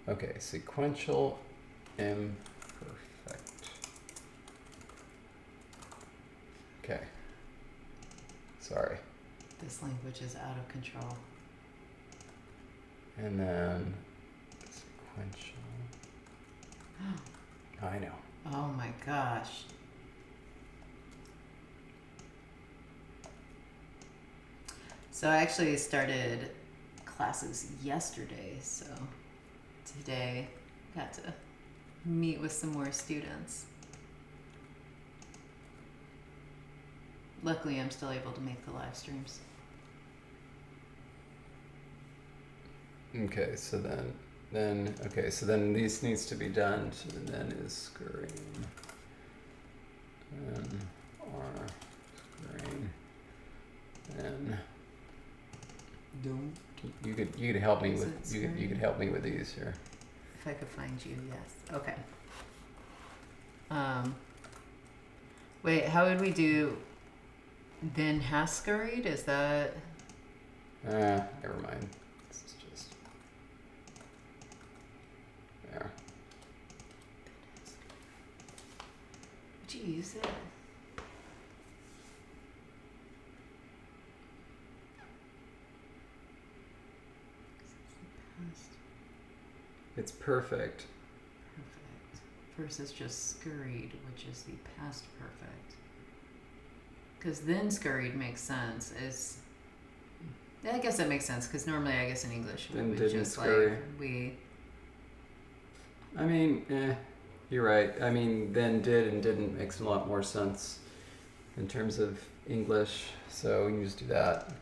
Okay, sequential imperfect. Okay. Sorry. This language is out of control. And then sequential. I know. Oh my gosh. So I actually started classes yesterday, so today got to meet with some more students. Luckily, I'm still able to make the live streams. Okay, so then these needs to be done. So then is scurrying. Then are scurrying. Then Don't. you could help me Is with it you could scurrying? help me with these here. If I could find you, yes. Okay. Wait, how would we do? Then has scurried? Is that? Never mind. This is just there. Would you use it? Past It's perfect. perfect versus just scurried, which is the past perfect. Because then scurried makes sense. I guess that makes sense because normally, I guess in English we Then would didn't just scurry. like we. I mean, you're right. I mean, then did and didn't makes a lot more sense in terms of English. So we can just do that.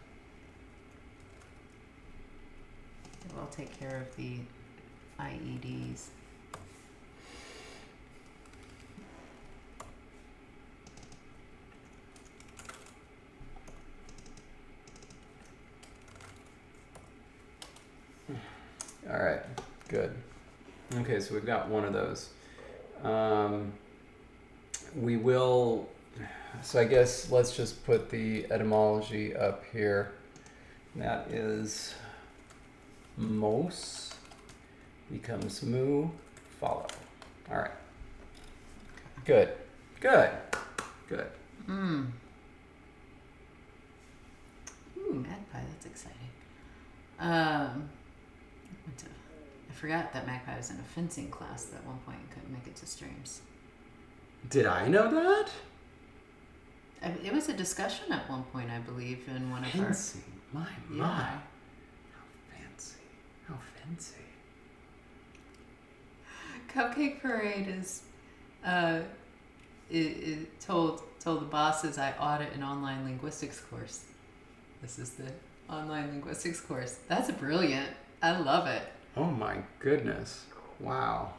I'll take care of the IEDs. All right, good. Okay, so we've got one of those. We will, so I guess let's just put the etymology up here. That is mos becomes mu, follow. All right. Good. Ooh, magpie, that's exciting. I forgot that magpie was in a fencing class at one point and couldn't make it to streams. Did I know that? It was a discussion at one point, I believe, in one of Fencing. My. Yeah. How fancy. Cupcake Parade is it told the bosses I audit an online linguistics course. This is the online linguistics course. That's brilliant. I love it. Oh my goodness. Wow.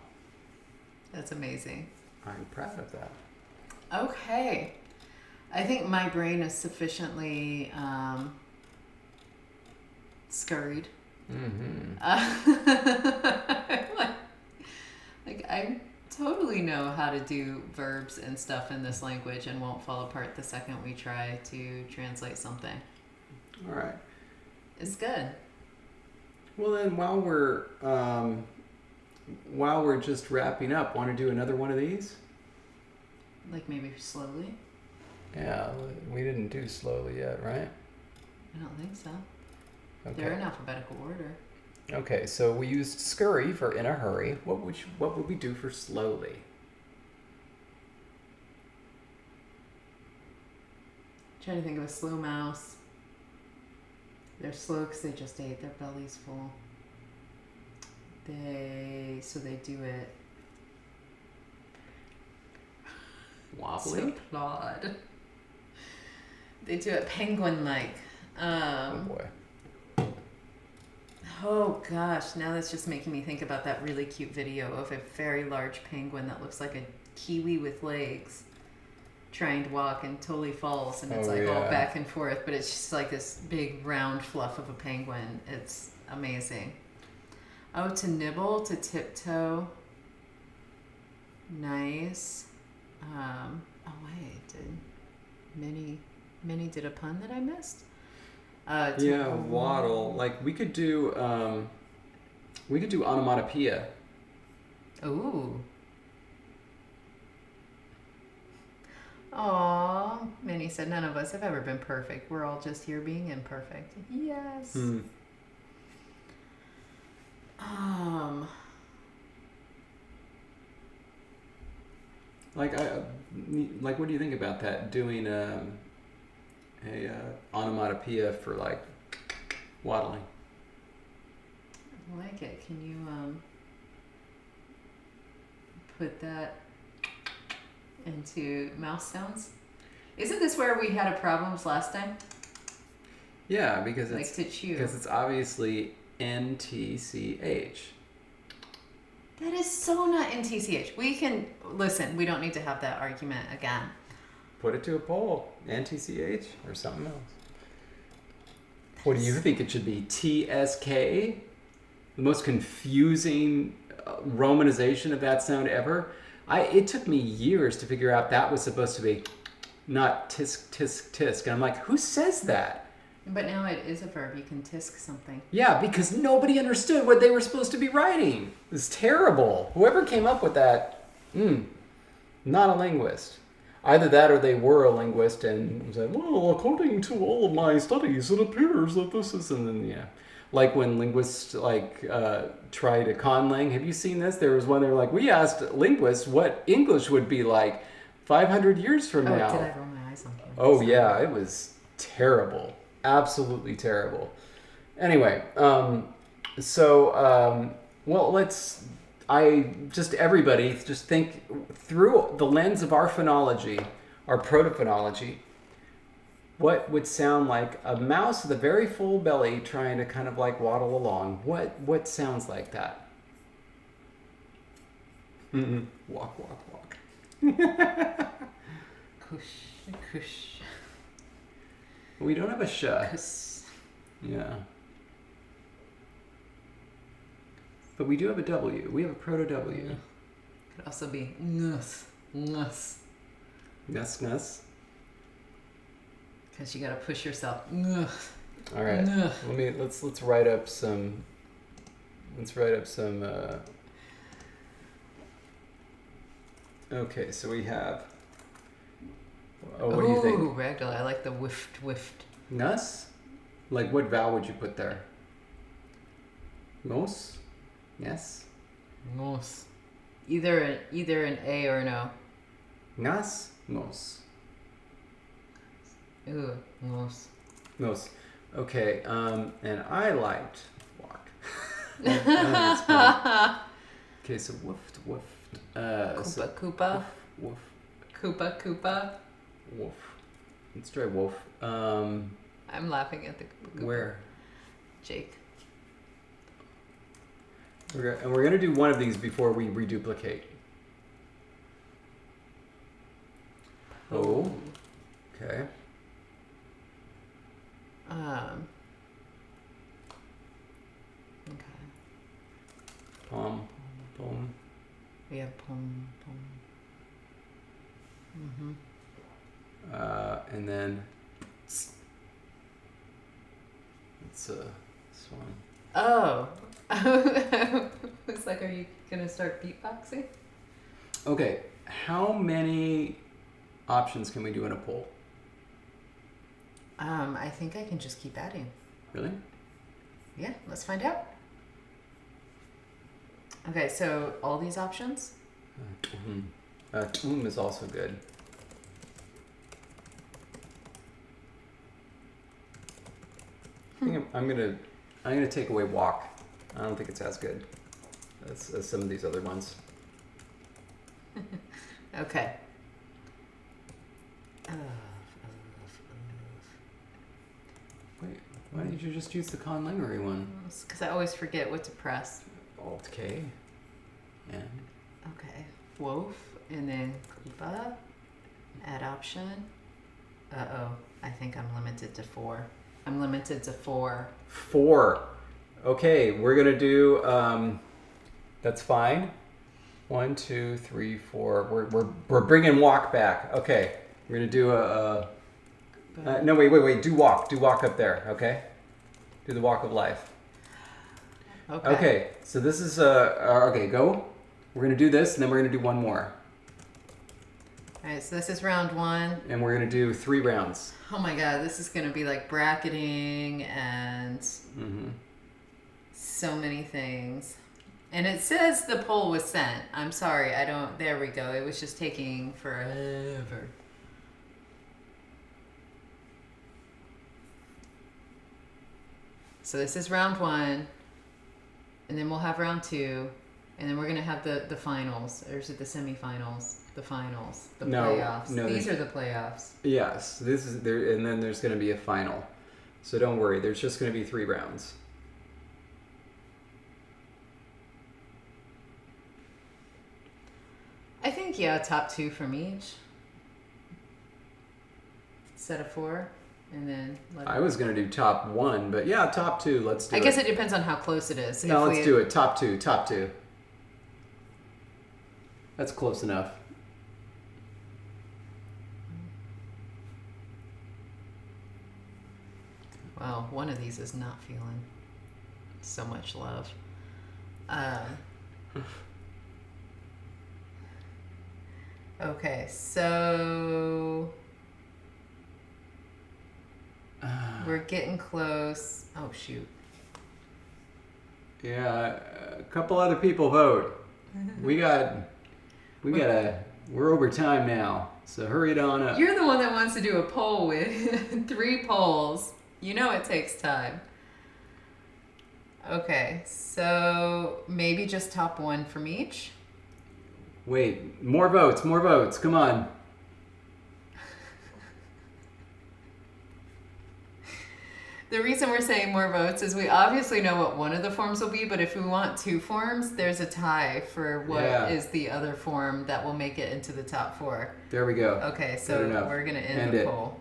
That's amazing. I'm proud of that. Okay. I think my brain is sufficiently Scurried. Mm-hmm. Like I totally know how to do verbs and stuff in this language and won't fall apart the second we try to translate something. All right. It's good. Well, then, while we're just wrapping up, want to do another one of these? Like maybe slowly? Yeah, we didn't do slowly yet, right? I don't think so. Okay. They're in alphabetical order. Okay, so we used scurry for in a hurry. What would we do for slowly? Trying to think of a slow mouse. They're slow because they just ate. Their belly's full. They do it. Wobbly? So plod. They do it penguin-like. Oh boy. Oh gosh, now that's just making me think about that really cute video of a very large penguin that looks like a kiwi with legs trying to walk and totally falls, and it's all back and forth, but it's just like this big round fluff of a penguin. It's amazing. Oh, to nibble, to tiptoe. Nice. Oh wait, did Minnie did a pun that I missed? Waddle. Like we could do onomatopoeia. Ooh. Aw, Minnie said none of us have ever been perfect. We're all just here being imperfect. Yes. Like what do you think about that? Doing a onomatopoeia for like waddling. I like it. Can you put that into mouse sounds? Isn't this where we had a problems last time? Yeah, because like to chew. Because it's obviously NTCH. That is so not NTCH. We can listen. We don't need to have that argument again. Put it to a poll. NTCH or something else. What do you think it should be? TSK? The most confusing romanization of that sound ever. It took me years to figure out that was supposed to be not tisk, tisk, tisk. And I'm like, who says that? But now it is a verb. You can tisk something. Yeah, because nobody understood what they were supposed to be writing. It's terrible. Whoever came up with that, not a linguist. Either that or they were a linguist and said, well, according to all of my studies, it appears that this is... And then, yeah. Like when linguists try to conlang. Have you seen this? There was one, they were like, we asked linguists what English would be like 500 years from now. Did I roll my eyes on camera? Oh, yeah, it was terrible. Absolutely terrible. Anyway, everybody just think through the lens of our phonology, our protophonology, what would sound like a mouse with a very full belly trying to kind of like waddle along? What sounds like that? Walk, walk, walk. Kush, kush. We don't have a sh. Yeah. But we do have a W. We have a proto-W. Could also be ngus, ngus. Ngus, ngus. Because you got to push yourself. Ngus. All right. Ngus. Let's write up some. Okay, so we have. Oh, what do you think? Ooh, ragdoll. I like the whiffed, whiffed. Nus? Like what vowel would you put there? Mos? Yes? Mos. Either an A or an O. Ngas? Mos. Ooh, mos. Mos. Okay, and I liked walk. Okay, so woofed, woofed. Koopa, koopa. Woof. Koopa, koopa. Woof. Let's try wolf. I'm laughing at the koopa, koopa. Where? Jake. We're going to do one of these before we reduplicate. Oh. Okay. Pom, pom. Mm-hmm. And then it's this one. Oh. It's like, are you going to start beatboxing? Okay, how many options can we do in a poll? I think I can just keep adding. Really? Yeah, let's find out. Okay, so all these options? Is also good. I think I'm gonna take away walk. I don't think it's as good as some of these other ones. Okay. Wait, why didn't you just use the conlangery one? Because I always forget what to press. Alt K. And Okay. Woof, and then Koopa. Add option. Uh-oh. I think I'm limited to 4. I'm limited to 4. 4. Okay, we're gonna do. That's fine. 1, 2, 3, 4. We're bringing walk back. Okay, we're gonna do no, wait. Do walk up there. Okay, do the walk of life. Okay. So this is okay. Go. We're gonna do this, and then we're gonna do one more. All right. So this is round 1. And we're gonna do 3 rounds. Oh my God, this is gonna be like bracketing and so many things. And it says the poll was sent. I'm sorry, I don't. There we go. It was just taking forever. So this is round 1, and then we'll have round 2, and then we're gonna have the finals, or is it the semifinals? The finals, the playoffs. No, these are the playoffs. Yes, this is there, and then there's gonna be a final. So don't worry. There's just gonna be 3 rounds. I think top 2 from each. Set of 4. And then I was gonna do top 1, but yeah, top 2. Let's do it. I guess it depends on how close it is. No, let's do it. Top 2. That's close enough. Well, one of these is not feeling so much love. Okay, so we're getting close. Oh shoot. Yeah, a couple other people vote. We're over time now, so hurry it on up. You're the one that wants to do a poll with 3 polls. You know it takes time. Okay, so maybe just top 1 from each. Wait, more votes. Come on. The reason we're saying more votes is we obviously know what one of the forms will be, but if we want 2 forms, there's a tie for what is the other form that will make it into the top 4. There we go. Okay, so we're going to end the poll.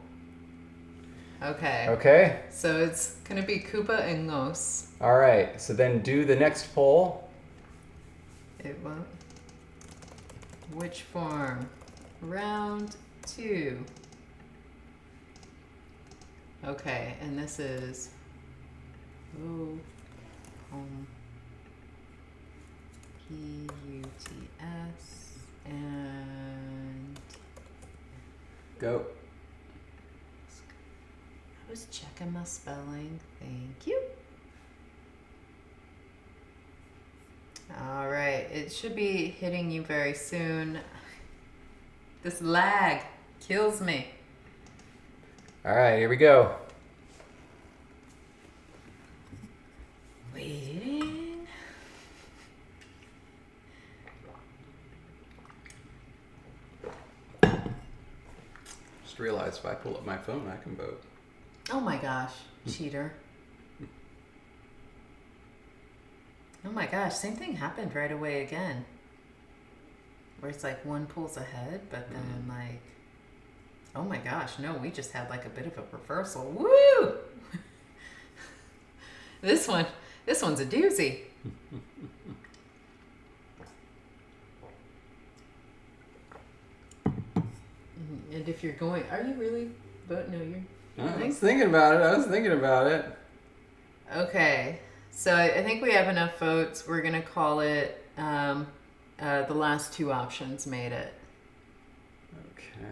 Okay. Okay. So it's going to be Koopa and Nos. All right. So then do the next poll. It won't. Which form? Round 2. Okay, and this is P-U-T-S and Go. I was checking my spelling. Thank you. All right, it should be hitting you very soon. This lag kills me. All right, here we go. Waiting. Just realized if I pull up my phone, I can vote. Oh my gosh, cheater. Oh my gosh, same thing happened right away again. Where it's like one pulls ahead, but then like, oh my gosh, no, we just had like a bit of a reversal. Woo! This one's a doozy. And if you're going, are you really voting? No, you're. I was thinking about it. Okay, so I think we have enough votes. We're gonna call it. The last two options made it. Okay.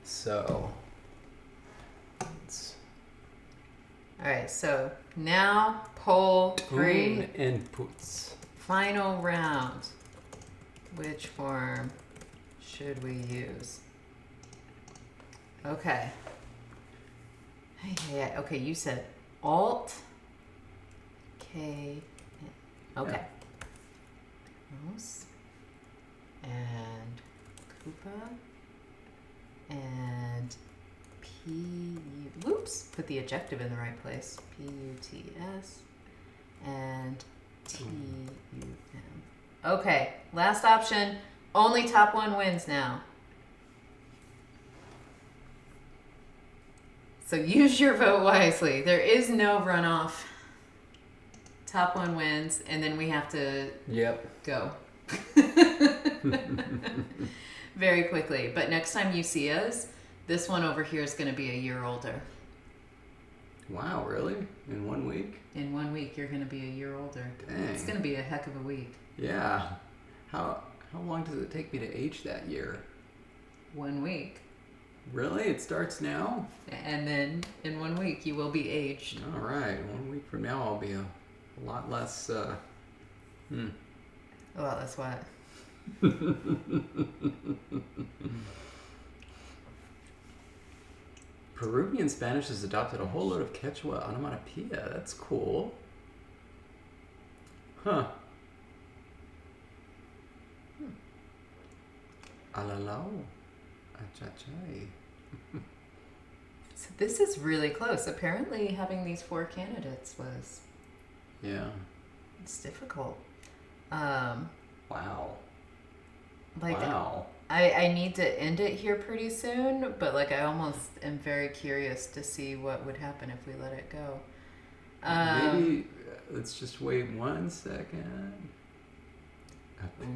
So. All right. So now poll 3. Inputs. Final round. Which form should we use? Okay. Yeah. Okay. You said Alt. K. Okay. Yeah. Mouse. And Koopa. And whoops, put the adjective in the right place. P-U-T-S and T-U-M. Okay, last option. Only top one wins now. So use your vote wisely. There is no runoff. Top one wins, and then we have to go. Very quickly. But next time you see us, this one over here is going to be a year older. Wow, really? In 1 week? In 1 week, you're going to be a year older. Dang. It's going to be a heck of a week. Yeah. How long does it take me to age that year? 1 week. Really? It starts now? And then in 1 week, you will be aged. All right. 1 week from now, I'll be a lot less... A lot less what? Peruvian Spanish has adopted a whole load of Quechua onomatopoeia. That's cool. Huh. Alalao. Achachay. So this is really close. Apparently having these 4 candidates was... Yeah. It's difficult. Wow. Like, wow. I need to end it here pretty soon, but like I almost am very curious to see what would happen if we let it go. Maybe let's just wait 1 second.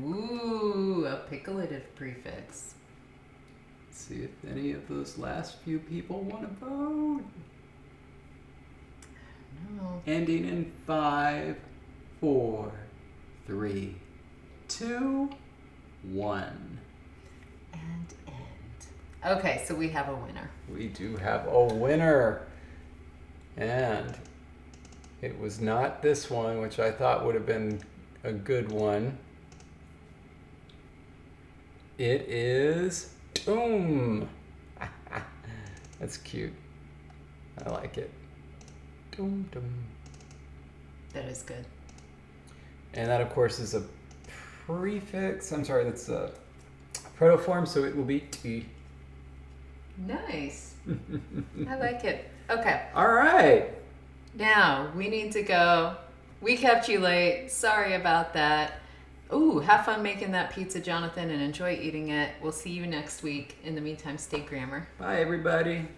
Ooh, a pickleative prefix. See if any of those last few people want to vote. No. Ending in 5, 4, 3, 2, 1. And end. Okay, so we have a winner. We do have a winner. And it was not this one, which I thought would have been a good one. It is Doom. That's cute. I like it. Doom, doom. That is good. And that, of course, is a prefix. I'm sorry, that's a protoform, so it will be T. Nice. I like it. Okay. All right. Now, we need to go. We kept you late. Sorry about that. Ooh, have fun making that pizza, Jonathan, and enjoy eating it. We'll see you next week. In the meantime, stay grammar. Bye, everybody.